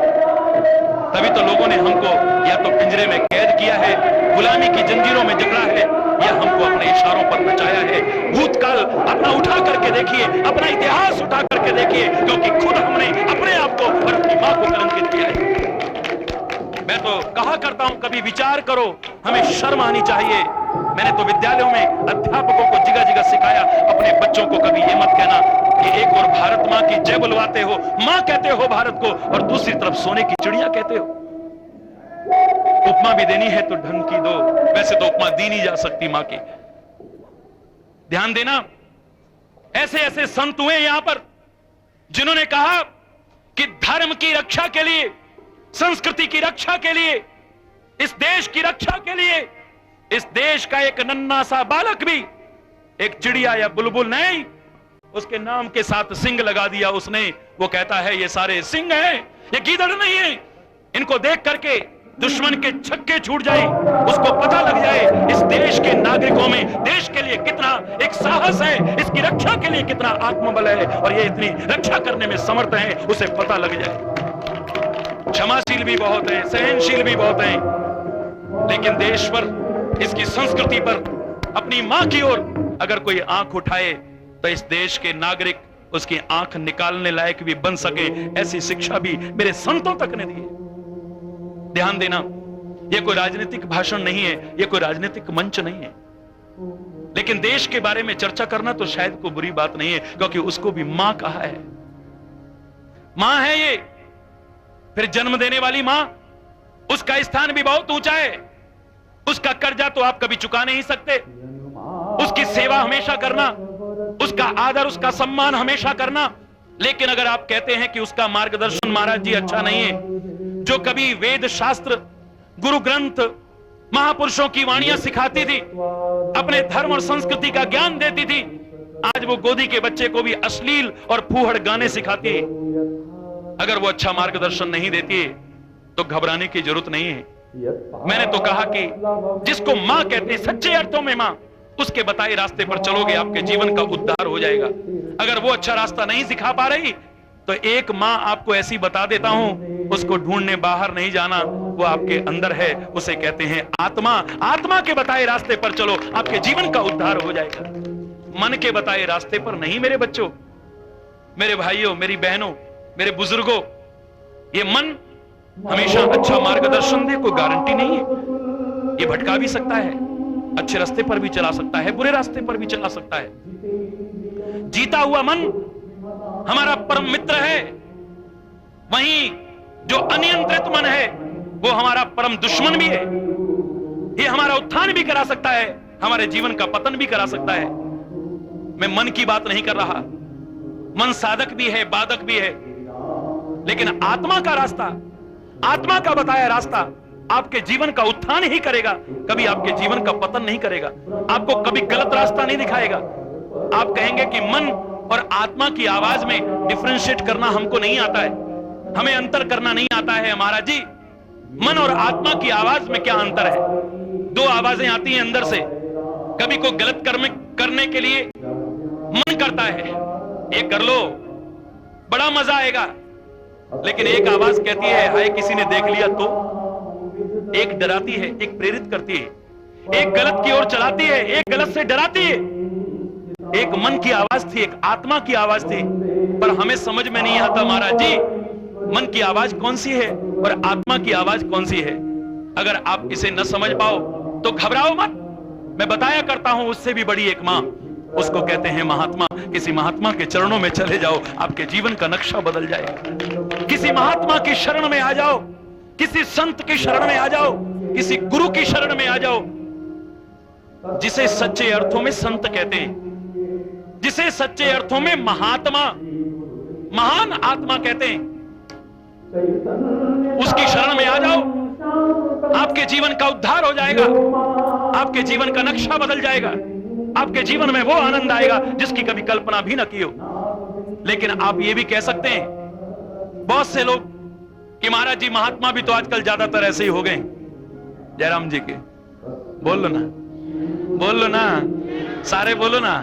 तभी तो लोगों ने हमको या तो पिंजरे में कैद किया है, गुलामी की जंजीरों में जकड़ा है, या हमको अपने इशारों पर नचाया है। भूतकाल अपना उठा करके देखिए, अपना इतिहास उठा करके देखिए, क्योंकि खुद हमने अपने आप को और अपनी मां को कलंकित किया है। मैं तो कहा करता हूं, कभी विचार करो, हमें शर्म आनी चाहिए। मैंने तो विद्यालयों में अध्यापकों को जिगा जिगा सिखाया, अपने बच्चों को कभी ये मत कहना कि एक और भारत मां की जय बुलवाते हो, मां कहते हो भारत को, और दूसरी तरफ सोने की चिड़िया कहते हो। उपमा भी देनी है तो ढंग की दो, वैसे तो उपमा दी नहीं जा सकती मां की। ध्यान देना, ऐसे ऐसे संत हुए यहां पर जिन्होंने कहा कि धर्म की रक्षा के लिए, संस्कृति की रक्षा के लिए, इस देश की रक्षा के लिए, इस देश का एक नन्हा सा बालक भी एक चिड़िया या बुलबुल नहीं, उसके नाम के साथ सिंह लगा दिया उसने। वो कहता है ये सारे सिंह हैं, ये गीदड़ नहीं है। इनको देख करके दुश्मन के छक्के छूट जाए, उसको पता लग जाए इस देश के नागरिकों में देश के लिए कितना एक साहस है, इसकी रक्षा के लिए कितना आत्मबल है, और ये इतनी रक्षा करने में समर्थ है, उसे पता लग जाए। क्षमाशील भी बहुत है, सहनशील भी बहुत है, लेकिन देश पर, इसकी संस्कृति पर, अपनी मां की ओर अगर कोई आंख उठाए तो इस देश के नागरिक उसकी आंख निकालने लायक भी बन सके, ऐसी शिक्षा भी मेरे संतों तक ने दी है। ध्यान देना, यह कोई राजनीतिक भाषण नहीं है, यह कोई राजनीतिक मंच नहीं है, लेकिन देश के बारे में चर्चा करना तो शायद कोई बुरी बात नहीं है, क्योंकि उसको भी मां कहा है। मां है ये, फिर जन्म देने वाली मां, उसका स्थान भी बहुत ऊंचा है। उसका कर्जा तो आप कभी चुका नहीं सकते। उसकी सेवा हमेशा करना, उसका आदर, उसका सम्मान हमेशा करना। लेकिन अगर आप कहते हैं कि उसका मार्गदर्शन महाराज जी अच्छा नहीं है, जो कभी वेद शास्त्र, गुरु ग्रंथ, महापुरुषों की वाणियां सिखाती थी, अपने धर्म और संस्कृति का ज्ञान देती थी, आज वो गोदी के बच्चे को भी अश्लील और फूहड़ गाने सिखाती है। अगर वो अच्छा मार्गदर्शन नहीं देती है तो घबराने की जरूरत नहीं है। मैंने तो कहा कि जिसको मां कहते हैं सच्चे अर्थों में मां, उसके बताए रास्ते पर चलोगे, आपके जीवन का उद्धार हो जाएगा। अगर वो अच्छा रास्ता नहीं सिखा पा रही तो एक मां आपको ऐसी बता देता हूं, उसको ढूंढने बाहर नहीं जाना, वो आपके अंदर है, उसे कहते हैं आत्मा। आत्मा के बताए रास्ते पर चलो, आपके जीवन का उद्धार हो जाएगा। मन के बताए रास्ते पर नहीं मेरे बच्चों, मेरे भाइयों, मेरी बहनों, मेरे बुजुर्गों। ये मन हमेशा अच्छा मार्गदर्शन दे कोई गारंटी नहीं है। ये भटका भी सकता है, अच्छे रास्ते पर भी चला सकता है, बुरे रास्ते पर भी चला सकता है। जीता हुआ मन हमारा परम मित्र है, वहीं जो अनियंत्रित मन है वो हमारा परम दुश्मन भी है। ये हमारा उत्थान भी करा सकता है, हमारे जीवन का पतन भी करा सकता है। मैं मन की बात नहीं कर रहा, मन साधक भी है, बाधक भी है, लेकिन आत्मा का रास्ता, आत्मा का बताया रास्ता आपके जीवन का उत्थान ही करेगा, कभी आपके जीवन का पतन नहीं करेगा, आपको कभी गलत रास्ता नहीं दिखाएगा। आप कहेंगे कि मन और आत्मा की आवाज में डिफरेंशिएट करना हमको नहीं आता है, हमें अंतर करना नहीं आता है। महाराज जी, मन और आत्मा की आवाज में क्या अंतर है? दो आवाजें आती हैं अंदर से, कभी कोई गलत कर्म करने के लिए मन करता है, ये कर लो बड़ा मजा आएगा, लेकिन एक आवाज कहती है हाय किसी ने देख लिया तो। एक डराती है, एक प्रेरित करती है, एक गलत की ओर चलाती है, एक गलत से डराती है। एक मन की आवाज थी, एक आत्मा की आवाज थी, पर हमें समझ में नहीं आता महाराज जी मन की आवाज कौन सी है और आत्मा की आवाज कौन सी है। अगर आप इसे न समझ पाओ तो घबराओ मत, मैं बताया करता हूं उससे भी बड़ी एक मां, उसको कहते हैं महात्मा। किसी महात्मा के चरणों में चले जाओ, आपके जीवन का नक्शा बदल जाएगा। किसी महात्मा की शरण में आ जाओ, किसी संत की शरण में आ जाओ, किसी गुरु की शरण में आ जाओ, जिसे सच्चे अर्थों में संत कहते हैं, जिसे सच्चे अर्थों में महात्मा, महान आत्मा कहते हैं, उसकी शरण में आ जाओ, आपके जीवन का उद्धार हो जाएगा, आपके जीवन का नक्शा बदल जाएगा, आपके जीवन में वो आनंद आएगा जिसकी कभी कल्पना भी न की हो। लेकिन आप ये भी कह सकते हैं बहुत से लोग कि महाराज जी महात्मा भी तो आजकल ज्यादातर ऐसे ही हो गए। जयराम जी के बोल लो ना, बोल लो ना, सारे बोलो ना।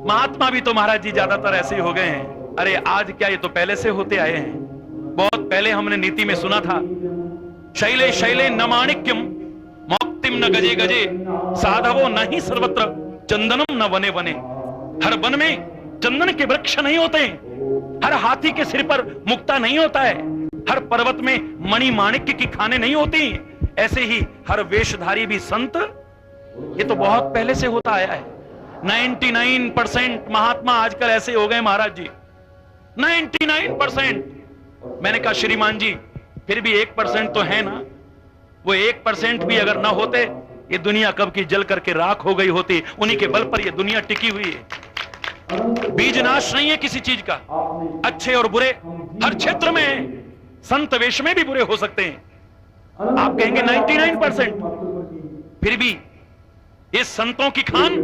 महात्मा भी तो महाराज जी ज्यादातर ऐसे ही हो गए हैं। अरे आज क्या, ये तो पहले से होते आए हैं। बहुत पहले हमने नीति में सुना था, शैले शैले न माणिक्यम मौक्तिम न गजे गजे साधवो न ही सर्वत्र चंदनम न वने वने। हर वन में चंदन के वृक्ष नहीं होते, हर हाथी के सिर पर मुक्ता नहीं होता है, हर पर्वत में मणि माणिक्य की खाने नहीं होती। ऐसे ही हर वेशधारी भी संत, ये तो बहुत पहले से होता आया है। 99% महात्मा आजकल ऐसे हो गए महाराज जी, 99%। मैंने कहा श्रीमान जी फिर भी 1% तो है ना, वो 1% भी अगर ना होते ये दुनिया कब की जल करके राख हो गई होती। उन्हीं के बल पर ये दुनिया टिकी हुई है। बीज नाश नहीं है किसी चीज का, अच्छे और बुरे हर क्षेत्र में है। संत वेश में भी बुरे हो सकते हैं। आप कहेंगे 99%, फिर भी ये संतों की खान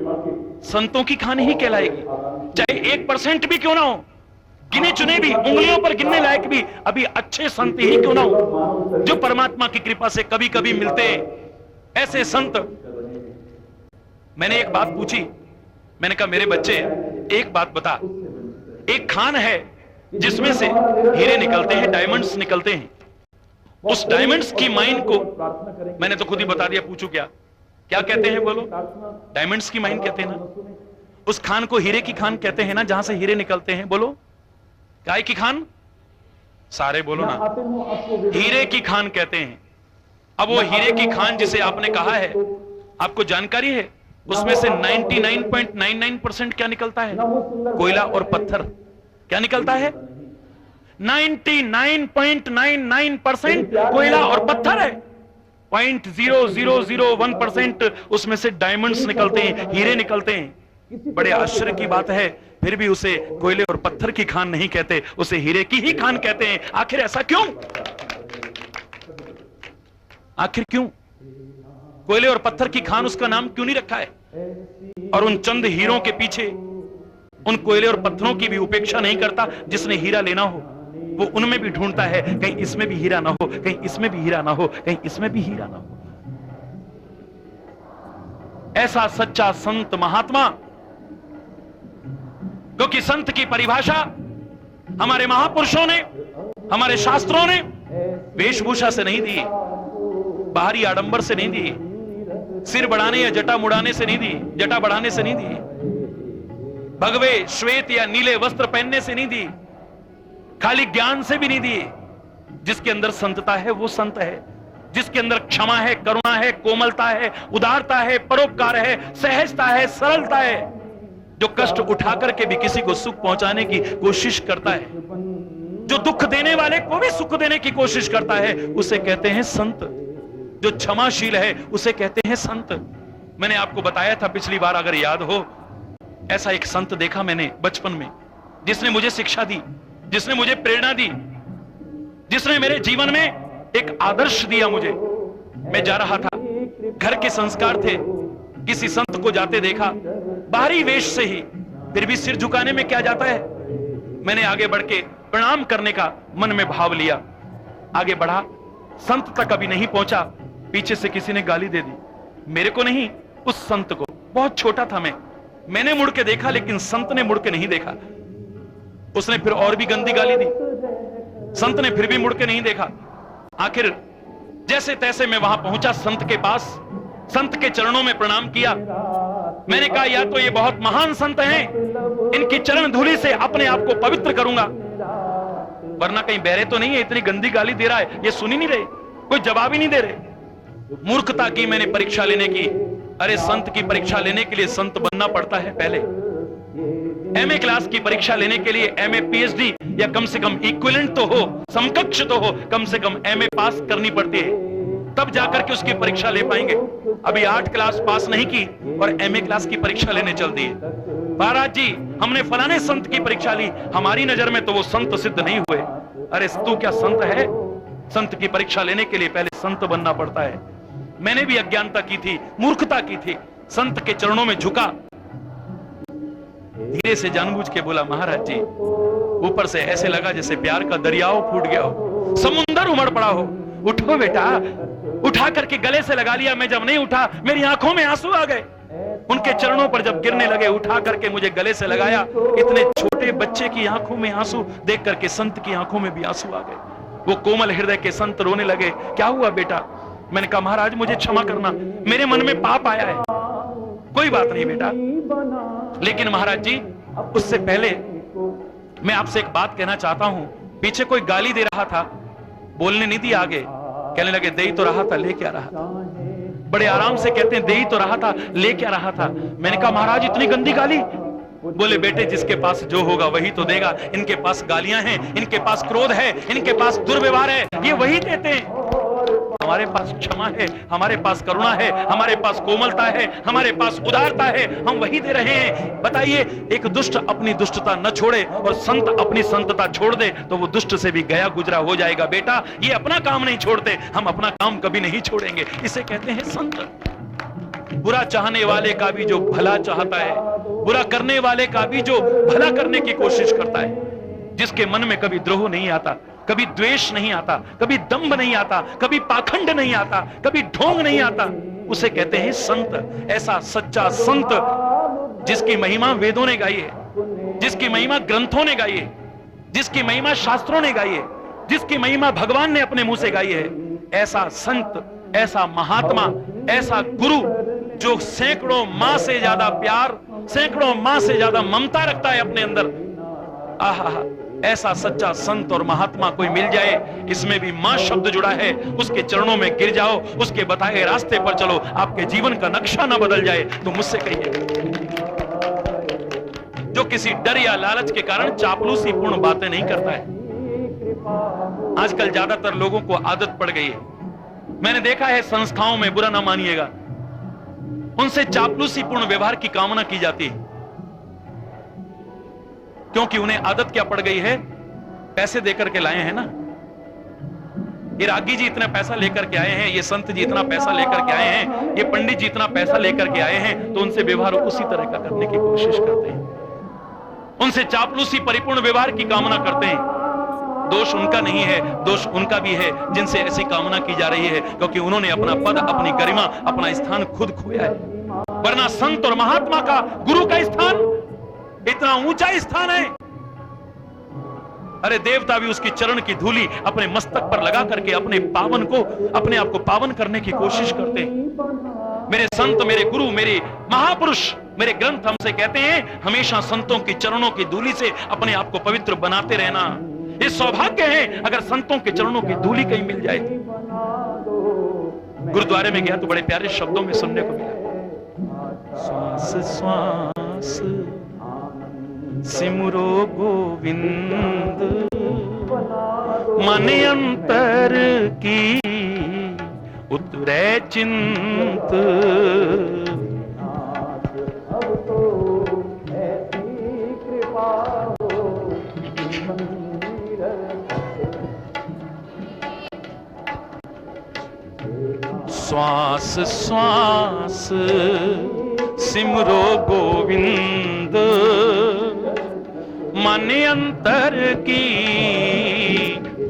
संतों की खान ही कहलाएगी। चाहे 1% भी क्यों ना हो, गिने चुने भी, उंगलियों पर गिनने लायक भी अभी अच्छे संत ही क्यों ना हो, जो परमात्मा की कृपा से कभी कभी मिलते हैं ऐसे संत। मैंने एक बात पूछी, मैंने कहा मेरे बच्चे एक बात बता, एक खान है जिसमें से हीरे निकलते हैं, डायमंड्स निकलते हैं। उस डायमंड्स की माइन को मैंने तो खुद ही बता दिया, पूछू क्या क्या कहते हैं बोलो? डायमंड्स की माइन कहते हैं ना। उस खान को हीरे की खान कहते हैं ना, जहां से हीरे निकलते हैं। बोलो काय की खान? सारे बोलो ना, हीरे की खान कहते हैं। अब वो हीरे की खान जिसे आपने कहा है, आपको जानकारी है उसमें से 99.99% क्या निकलता है? कोयला और पत्थर। क्या निकलता है? 99.99% कोयला और पत्थर है। 0.0001% उसमें से डायमंड्स निकलते हैं, हीरे निकलते हैं। बड़े आश्चर्य की बात है, फिर भी उसे कोयले और पत्थर की खान नहीं कहते, उसे हीरे की ही खान कहते हैं। आखिर ऐसा क्यों? आखिर क्यों? कोयले और पत्थर की खान उसका नाम क्यों नहीं रखा है? और उन चंद हीरों के पीछे उन कोयले और पत्थरों की भी उपेक्षा नहीं करता। जिसने हीरा लेना हो वो उनमें भी ढूंढता है, कहीं इसमें भी हीरा ना हो, कहीं इसमें भी हीरा ना हो, कहीं इसमें भी हीरा ना हो। ऐसा सच्चा संत महात्मा, क्योंकि संत की परिभाषा हमारे महापुरुषों ने, हमारे शास्त्रों ने वेशभूषा से नहीं दी, बाहरी आडंबर से नहीं दी, सिर बढ़ाने या जटा मुड़ाने से नहीं दी, जटा बढ़ाने से नहीं दी, भगवे श्वेत या नीले वस्त्र पहनने से नहीं दी, खाली ज्ञान से भी नहीं दी। जिसके अंदर संतता है वो संत है, जिसके अंदर क्षमा है, करुणा है, कोमलता है, उदारता है, परोपकार है, सहजता है, सरलता है, जो कष्ट उठा करके भी किसी को सुख पहुंचाने की कोशिश करता है, जो दुख देने वाले को भी सुख देने की कोशिश करता है, उसे कहते हैं संत। जो क्षमाशील है उसे कहते हैं संत। मैंने आपको बताया था पिछली बार, अगर याद हो, ऐसा एक संत देखा मैंने बचपन में, जिसने मुझे शिक्षा दी, जिसने मुझे प्रेरणा दी, जिसने मेरे जीवन में एक आदर्श दिया मुझे। मैं जा रहा था, घर के संस्कार थे, किसी संत को जाते देखा, बाहरी वेश से ही, फिर भी सिर झुकाने में क्या जाता है। मैंने आगे बढ़ के प्रणाम करने का मन में भाव लिया, आगे बढ़ा, संत तक अभी नहीं पहुंचा, पीछे से किसी ने गाली दे दी। मेरे को नहीं, उस संत को। बहुत छोटा था मैंने मुड़ के देखा, लेकिन संत ने मुड़ के नहीं देखा। उसने फिर और भी गंदी गाली दी, संत ने फिर भी मुड़ के नहीं देखा। आखिर जैसे तैसे मैं वहां पहुंचा संत के पास, संत के चरणों में प्रणाम किया। मैंने कहा या तो ये बहुत महान संत हैं, इनकी चरण धूलि से अपने आप को पवित्र करूंगा, वरना कहीं बहरे तो नहीं है, इतनी गंदी गाली दे रहा है, ये सुन ही नहीं रहे, कोई जवाब ही नहीं दे रहे। मूर्खता की मैंने परीक्षा लेने की। अरे संत की परीक्षा लेने के लिए संत बनना पड़ता है पहले। एमए क्लास की परीक्षा लेने के लिए एमए पीएचडी या कम से कम इक्विवेलेंट तो हो, समकक्ष तो हो, कम से कम एमए पास करनी पड़ती है, तब जाकर के उसकी परीक्षा ले पाएंगे। अभी 8 क्लास पास नहीं की और एमए क्लास की परीक्षा लेने चल दी है। महाराज जी हमने फलाने संत की परीक्षा ली, हमारी नजर में तो वो संत सिद्ध नहीं हुए। अरे तू क्या संत है? संत की परीक्षा लेने के लिए पहले संत बनना पड़ता है। मैंने भी अज्ञानता की थी, मूर्खता की थी, संत के चरणों में झुका, धीरे से जानबूझ के बोला, महाराज जी। ऊपर से ऐसे लगा जैसे प्यार का दरियाओ फूट गया हो, समुंदर उमड़ पड़ा हो। उठो बेटा। उठा करके गले से लगा लिया। मैं जब नहीं उठा, मेरी आंखों में आंसू आ गए। उनके चरणों पर जब गिरने लगे, उठा करके मुझे गले से लगाया। इतने छोटे बच्चे की आंखों में आंसू देख करके संत की आंखों में भी आंसू आ गए। वो कोमल हृदय के संत रोने लगे। क्या हुआ बेटा? मैंने कहा, महाराज मुझे क्षमा करना, मेरे मन में पाप आया है। कोई बात नहीं बेटा, लेकिन महाराज जी उससे पहले मैं आपसे एक बात कहना चाहता हूं। पीछे कोई गाली दे रहा था, बोलने नहीं दिया आगे। कहने लगे, दे ही तो रहा था, ले क्या रहा था। बड़े आराम से कहते हैं, दे ही तो रहा था, ले क्या रहा था। मैंने कहा, महाराज इतनी गंदी गाली? बोले, बेटे जिसके पास जो होगा वही तो देगा। इनके पास गालियां हैं, इनके पास क्रोध है, इनके पास दुर्व्यवहार है, ये वही देते हैं। हमारे पास क्षमा है, हमारे पास करुणा है, हमारे पास कोमलता है, हमारे पास उदारता है, हम वही दे रहे हैं। बताइए, एक दुष्ट अपनी दुष्टता न छोड़े और संत अपनी संतता छोड़ दे तो वो दुष्ट से भी गया गुजरा हो जाएगा। बेटा, ये अपना काम नहीं छोड़ते, हम अपना काम कभी नहीं छोड़ेंगे। इसे कहते हैं संत। बुरा चाहने वाले का भी जो भला चाहता है, बुरा करने वाले का भी जो भला करने की कोशिश करता है, जिसके मन में कभी द्रोह नहीं आता, कभी द्वेष नहीं आता, कभी दंभ नहीं आता, कभी पाखंड नहीं आता, कभी ढोंग नहीं आता, उसे कहते हैं संत। ऐसा सच्चा संत जिसकी महिमा वेदों ने गाई है, जिसकी महिमा ग्रंथों ने गाई है, जिसकी महिमा शास्त्रों ने गाई है, जिसकी महिमा भगवान ने अपने मुंह से गाई है, ऐसा संत, ऐसा महात्मा, ऐसा गुरु जो सैकड़ों मां से ज्यादा प्यार, सैकड़ों मां से ज्यादा ममता रखता है अपने अंदर। आहा, ऐसा सच्चा संत और महात्मा कोई मिल जाए, इसमें भी मां शब्द जुड़ा है, उसके चरणों में गिर जाओ, उसके बताए रास्ते पर चलो, आपके जीवन का नक्शा ना बदल जाए तो मुझसे कहिए। जो किसी डर या लालच के कारण चापलूसी पूर्ण बातें नहीं करता है। आजकल ज्यादातर लोगों को आदत पड़ गई है, मैंने देखा है संस्थाओं में, बुरा ना मानिएगा, उनसे चापलूसी पूर्ण व्यवहार की कामना की जाती है, क्योंकि उन्हें आदत क्या पड़ गई है, पैसे देकर के लाए हैं ना। ये रागी जी इतना पैसा लेकर के आए हैं, ये संत जी इतना पैसा लेकर के आए हैं, ये पंडित जी इतना पैसा लेकर के आए हैं, तो उनसे व्यवहार उसी तरह का करने की कोशिश करते हैं, उनसे चापलूसी परिपूर्ण व्यवहार की कामना करते हैं। दोष उनका नहीं है, दोष उनका भी है जिनसे ऐसी कामना की जा रही है, क्योंकि उन्होंने अपना पद, अपनी गरिमा, अपना स्थान खुद खोया है। वरना संत और महात्मा का, गुरु का स्थान इतना ऊंचा स्थान है, अरे देवता भी उसकी चरण की धूली अपने मस्तक पर लगा करके अपने पावन को, अपने आप को पावन करने की कोशिश करते हैं। मेरे संत, मेरे गुरु, मेरे महापुरुष, मेरे ग्रंथ हमसे कहते हैं, हमेशा संतों की चरणों की धूली से अपने आप को पवित्र बनाते रहना। ये सौभाग्य है अगर संतों के चरणों की धूली कहीं मिल जाए। गुरुद्वारे में गया तो बड़े प्यारे शब्दों में सुनने को मिला, श्वास श्वास सिमरो गोविंद, मन अंतर की उतरे चिंत, श्वास श्वास सिमरो गोविंद, मन अंतर की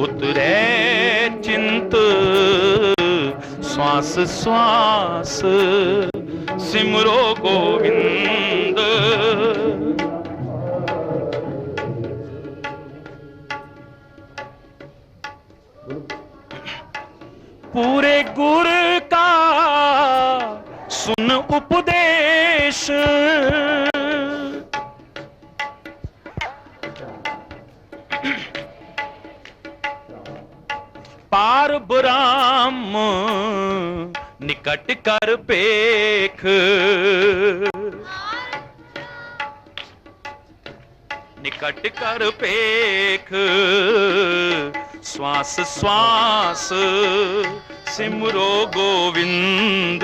उतरे चिंत, श्वास श्वास सिमरो गोविंद। पूरे गुर का सुन उपदेश, पार ब्रह्म निकट कर पेख, निकट कर पेख, श्वास श्वास सिमरो गोविंद,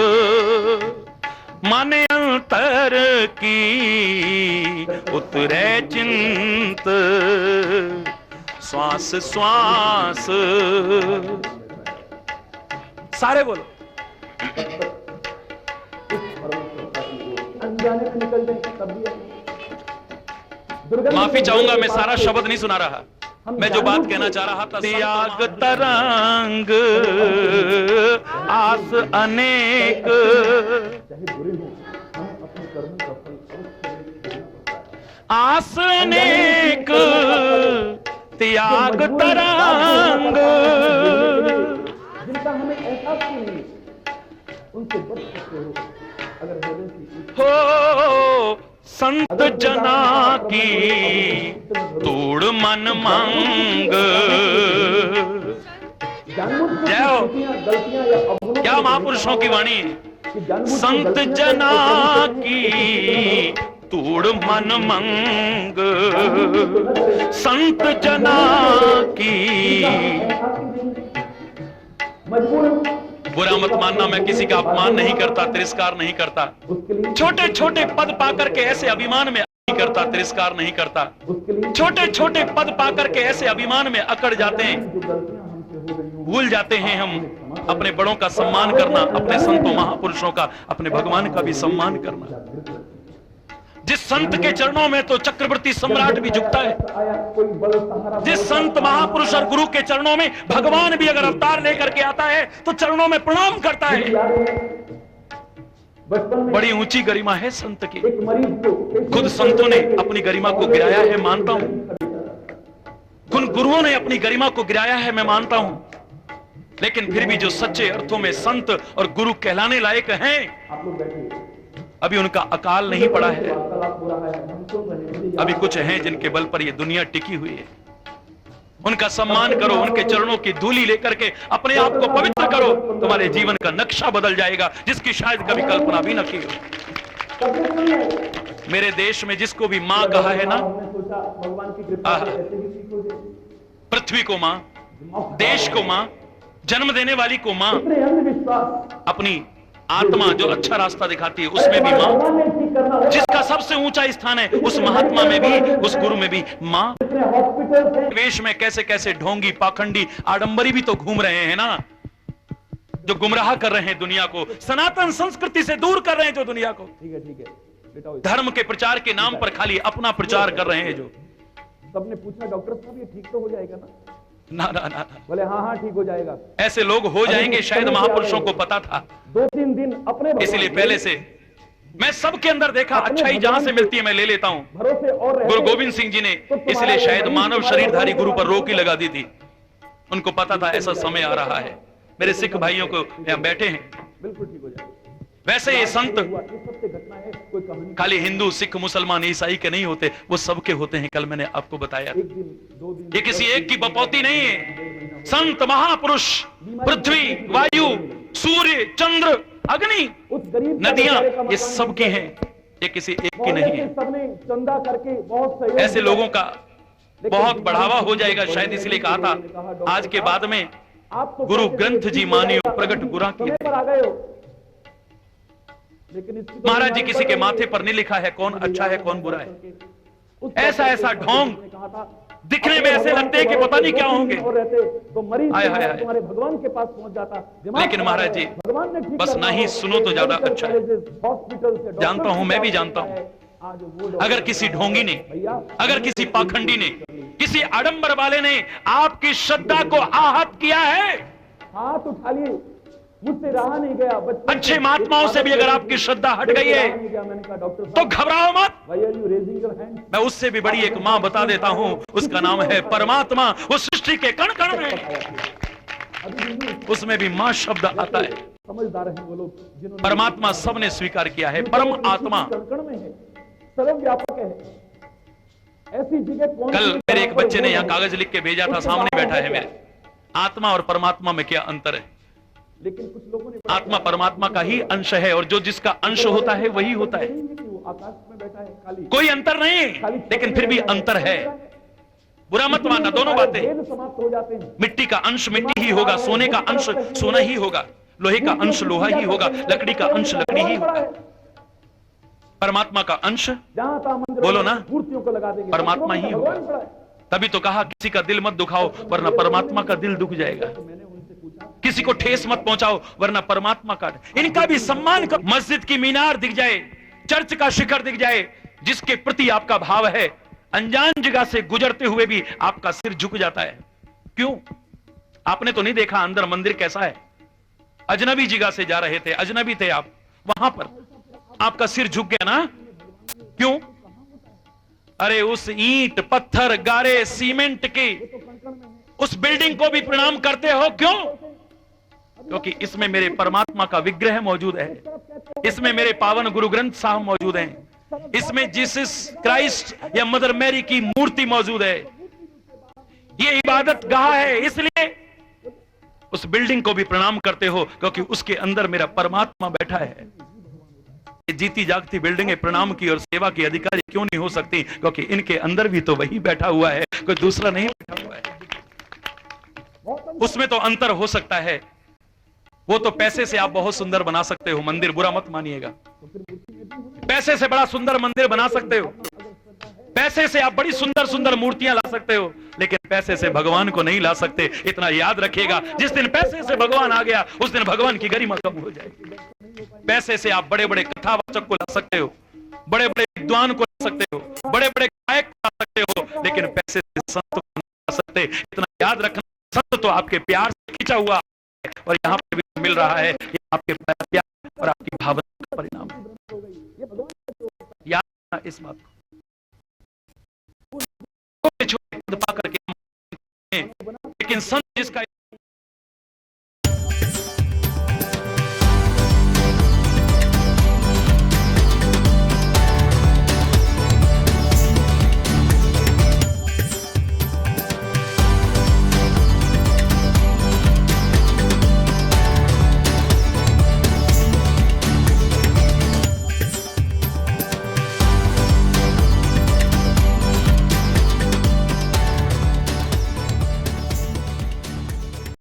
मन अंतर की उतरे चिंत, श्वास श्वास। सारे बोलो। निकल जाए तब भी दुर्गंध माफी चाहूंगा, मैं सारा शब्द नहीं सुना रहा, मैं जो बात कहना चाह रहा था। त्याग तरंग आस अनेक, चाहे बुरे हो हमें अपने कर्मों का फल अवश्य देना पड़ता है। आस अनेक त्याग तरंग, जिनका हमें एहसास ही नहीं उनसे बच सकते हो अगर बैलेंस की हो संत जना की तोड़ मन मांग। जय हो। गलतियां या अवगुणों क्या महापुरुषों की वाणी है। संत जना की तोड़ मन मंग, संत जना की। मजबूर बुरा मत मानना, मैं किसी का अपमान नहीं करता, तिरस्कार नहीं करता। छोटे छोटे पद पाकर के ऐसे अभिमान में नहीं करता, तिरस्कार नहीं करता। छोटे छोटे पद पाकर के ऐसे अभिमान में अकड़ जाते हैं, भूल जाते हैं हम अपने बड़ों का सम्मान करना, अपने संतों महापुरुषों का, अपने भगवान का भी सम्मान करना। जिस संत के चरणों में तो चक्रवर्ती सम्राट भी झुकता है, जिस संत महापुरुष और गुरु के चरणों में भगवान भी अगर अवतार लेकर के आता है तो चरणों में प्रणाम करता है। बड़ी ऊंची गरिमा है संत की। खुद संतों ने अपनी गरिमा को गिराया है, मानता हूं। खुद गुरुओं ने अपनी गरिमा को गिराया है, मैं मानता हूं। लेकिन फिर भी जो सच्चे अर्थों में संत और गुरु कहलाने लायक हैं, अभी उनका अकाल नहीं पड़ा है। अभी कुछ हैं जिनके बल पर यह दुनिया टिकी हुई है। उनका सम्मान करो, उनके चरणों की धूली लेकर के अपने आप को पवित्र करो, तुम्हारे जीवन का नक्शा बदल जाएगा, जिसकी शायद कभी कल्पना भी न की हो। मेरे देश में जिसको भी मां कहा है ना, पृथ्वी को मां, देश को मां, जन्म देने वाली को मां, अपनी आत्मा जो अच्छा रास्ता दिखाती है उसमें भी मां, जिसका सबसे ऊंचा स्थान है उस महात्मा में भी, उस गुरु में भी मां। वेश में कैसे कैसे ढोंगी, पाखंडी, आडंबरी भी तो घूम रहे हैं ना, जो गुमराह कर रहे हैं दुनिया को, सनातन संस्कृति से दूर कर रहे हैं जो दुनिया को। ठीक है धर्म के प्रचार के नाम पर खाली अपना प्रचार कर रहे हैं। जो सबने पूछा डॉक्टर साहब ये ठीक तो हो जाएगा ना? ना ना ना, बोले हाँ ठीक हो जाएगा। ऐसे लोग हो जाएंगे, शायद महापुरुषों को पता था। 2-3 दिन अपने इसलिए पहले से मैं सबके अंदर देखा, अच्छाई जहां से मिलती है मैं ले लेता हूं। भरोसे और गुरु गोविंद सिंह जी ने इसलिए शायद मानव शरीरधारी गुरु पर रोक ही लगा दी थी। उनको पता था ऐसा समय आ रहा है। मेरे सिख भाइयों को यहां बैठे हैं, बिल्कुल ठीक हो जाएगा। वैसे ये संत घटना है, कोई कहानी खाली हिंदू, सिख, मुसलमान, ईसाई के नहीं होते, वो सबके होते हैं। कल मैंने आपको बताया, 1 दिन 2 दिन ये किसी एक की बपौती नहीं है। संत महापुरुष पृथ्वी, वायु, सूर्य, चंद्र, अग्नि, नदियां, ये सबकी हैं, ये किसी एक की नहीं है। सबने चंदा करके बहुत सहयोग ऐसे लोगों का बहुत बढ़ावा हो जाएगा, शायद इसलिए कहा था आज के बाद में गुरु ग्रंथ जी मानियो प्रगट गुरा की। महाराज जी किसी के माथे पर नहीं लिखा है कौन अच्छा है कौन बुरा है। ऐसा ऐसा ढोंग दिखने में ऐसे लगते हैं कि पता नहीं क्या होंगे। तो मरीज हाय हाय हाय। तुम्हारे भगवान के पास पहुंच जाता। लेकिन महाराज जी भगवान ने ठीक बस करना ना ही हो। सुनो तो ज्यादा अच्छा है। हॉस्पिटल से जानता हूं, मैं भी जानता हूं। आज वो डॉक्टर अगर किसी ढोंगी ने, भैया अगर किसी पाखंडी ने, किसी आडंबर वाले ने आपकी श्रद्धा को आहत किया है, हाथ उठा लिए, मुझसे रहा नहीं गया। अच्छे महात्माओं से भी अगर आपकी श्रद्धा हट गई है मैंने कहा डॉक्टर तो घबराओ मत। Why are you raising your hand? मैं उससे भी बड़ी एक मां बता देता हूं, उसका नाम है परमात्मा। वो सृष्टि के कण कण में, अभी भी उसमें भी मां शब्द आता है। समझदार हैं वो लोग जिन्होंने परमात्मा सबने स्वीकार किया है, परम आत्मा। कण में है, सर्वव्यापक है। ऐसी जगह कौन कल सी मेरे एक जगह बच्चे ने पर यहाँ कागज लिख के भेजा था, सामने बैठा है मेरे। आत्मा और परमात्मा में क्या अंतर है? लेकिन कुछ लोगों ने आत्मा परमात्मा का ही अंश है, और जो जिसका अंश होता है वही होता है। कि वो आकाश में बैठा है खाली, कोई अंतर नहीं, लेकिन फिर भी अंतर है। बुरा मत मानना, दोनों बातें। वेद समाप्त हो जाते हैं। मिट्टी का अंश मिट्टी ही होगा, सोने का अंश सोना ही होगा, लोहे का अंश लोहा ही होगा, लकड़ी का अंश लकड़ी ही होगा। परमात्मा का अंश जहां तहां मंदिर बोलो ना, मूर्तियों को लगा देंगे, परमात्मा ही होगा। भगवान पड़ा है। तभी तो कहा किसी का दिल मत दुखाओ वरना परमात्मा का दिल दुख जाएगा। मैंने उनसे पूछा, किसी को ठेस मत पहुंचाओ वरना परमात्मा का। इनका भी सम्मान कर। मस्जिद की मीनार दिख जाए, चर्च का शिखर दिख जाए जिसके प्रति आपका भाव है, अनजान जगह से गुजरते हुए भी आपका सिर झुक जाता है। क्यों? आपने तो नहीं देखा अंदर मंदिर कैसा है। अजनबी जगह से जा रहे थे, अजनबी थे आप, वहां पर आपका सिर झुक गया ना। क्यों? अरे उस ईंट पत्थर गारे सीमेंट की उस बिल्डिंग को भी प्रणाम करते हो। क्यों? क्योंकि इसमें मेरे परमात्मा का विग्रह मौजूद है, इसमें मेरे पावन गुरु ग्रंथ साहब मौजूद हैं, इसमें जीसस क्राइस्ट या मदर मैरी की मूर्ति मौजूद है। ये इबादत गाह है, इसलिए उस बिल्डिंग को भी प्रणाम करते हो क्योंकि उसके अंदर मेरा परमात्मा बैठा है। ये जीती जागती बिल्डिंगें प्रणाम की और सेवा की अधिकारी क्यों नहीं हो सकती? क्योंकि इनके अंदर भी तो वही बैठा हुआ है, कोई दूसरा नहीं बैठा हुआ है। उसमें तो अंतर हो सकता है। वो तो पैसे से आप बहुत सुंदर बना सकते हो मंदिर, बुरा मत मानिएगा। पैसे से बड़ा सुंदर मंदिर बना सकते हो, पैसे से आप बड़ी सुंदर सुंदर मूर्तियां ला सकते हो, लेकिन पैसे से भगवान को नहीं ला सकते। इतना याद रखिएगा, जिस दिन पैसे से भगवान आ गया उस दिन भगवान की गरिमा कम हो जाएगी। पैसे से आप बड़े बड़े कथावाचक को ला सकते हो, बड़े बड़े विद्वान को ला सकते हो, बड़े बड़े गायक को ला सकते हो, लेकिन पैसे से संत को नहीं ला सकते। इतना याद रखना, संत तो आपके प्यार से खींचा हुआ है और यहाँ पर भी मिल रहा है, ये आपके प्यार और आपकी भावना का परिणाम है। याद रखना इस बात को। छोटे पद पा करके, लेकिन संत जिसका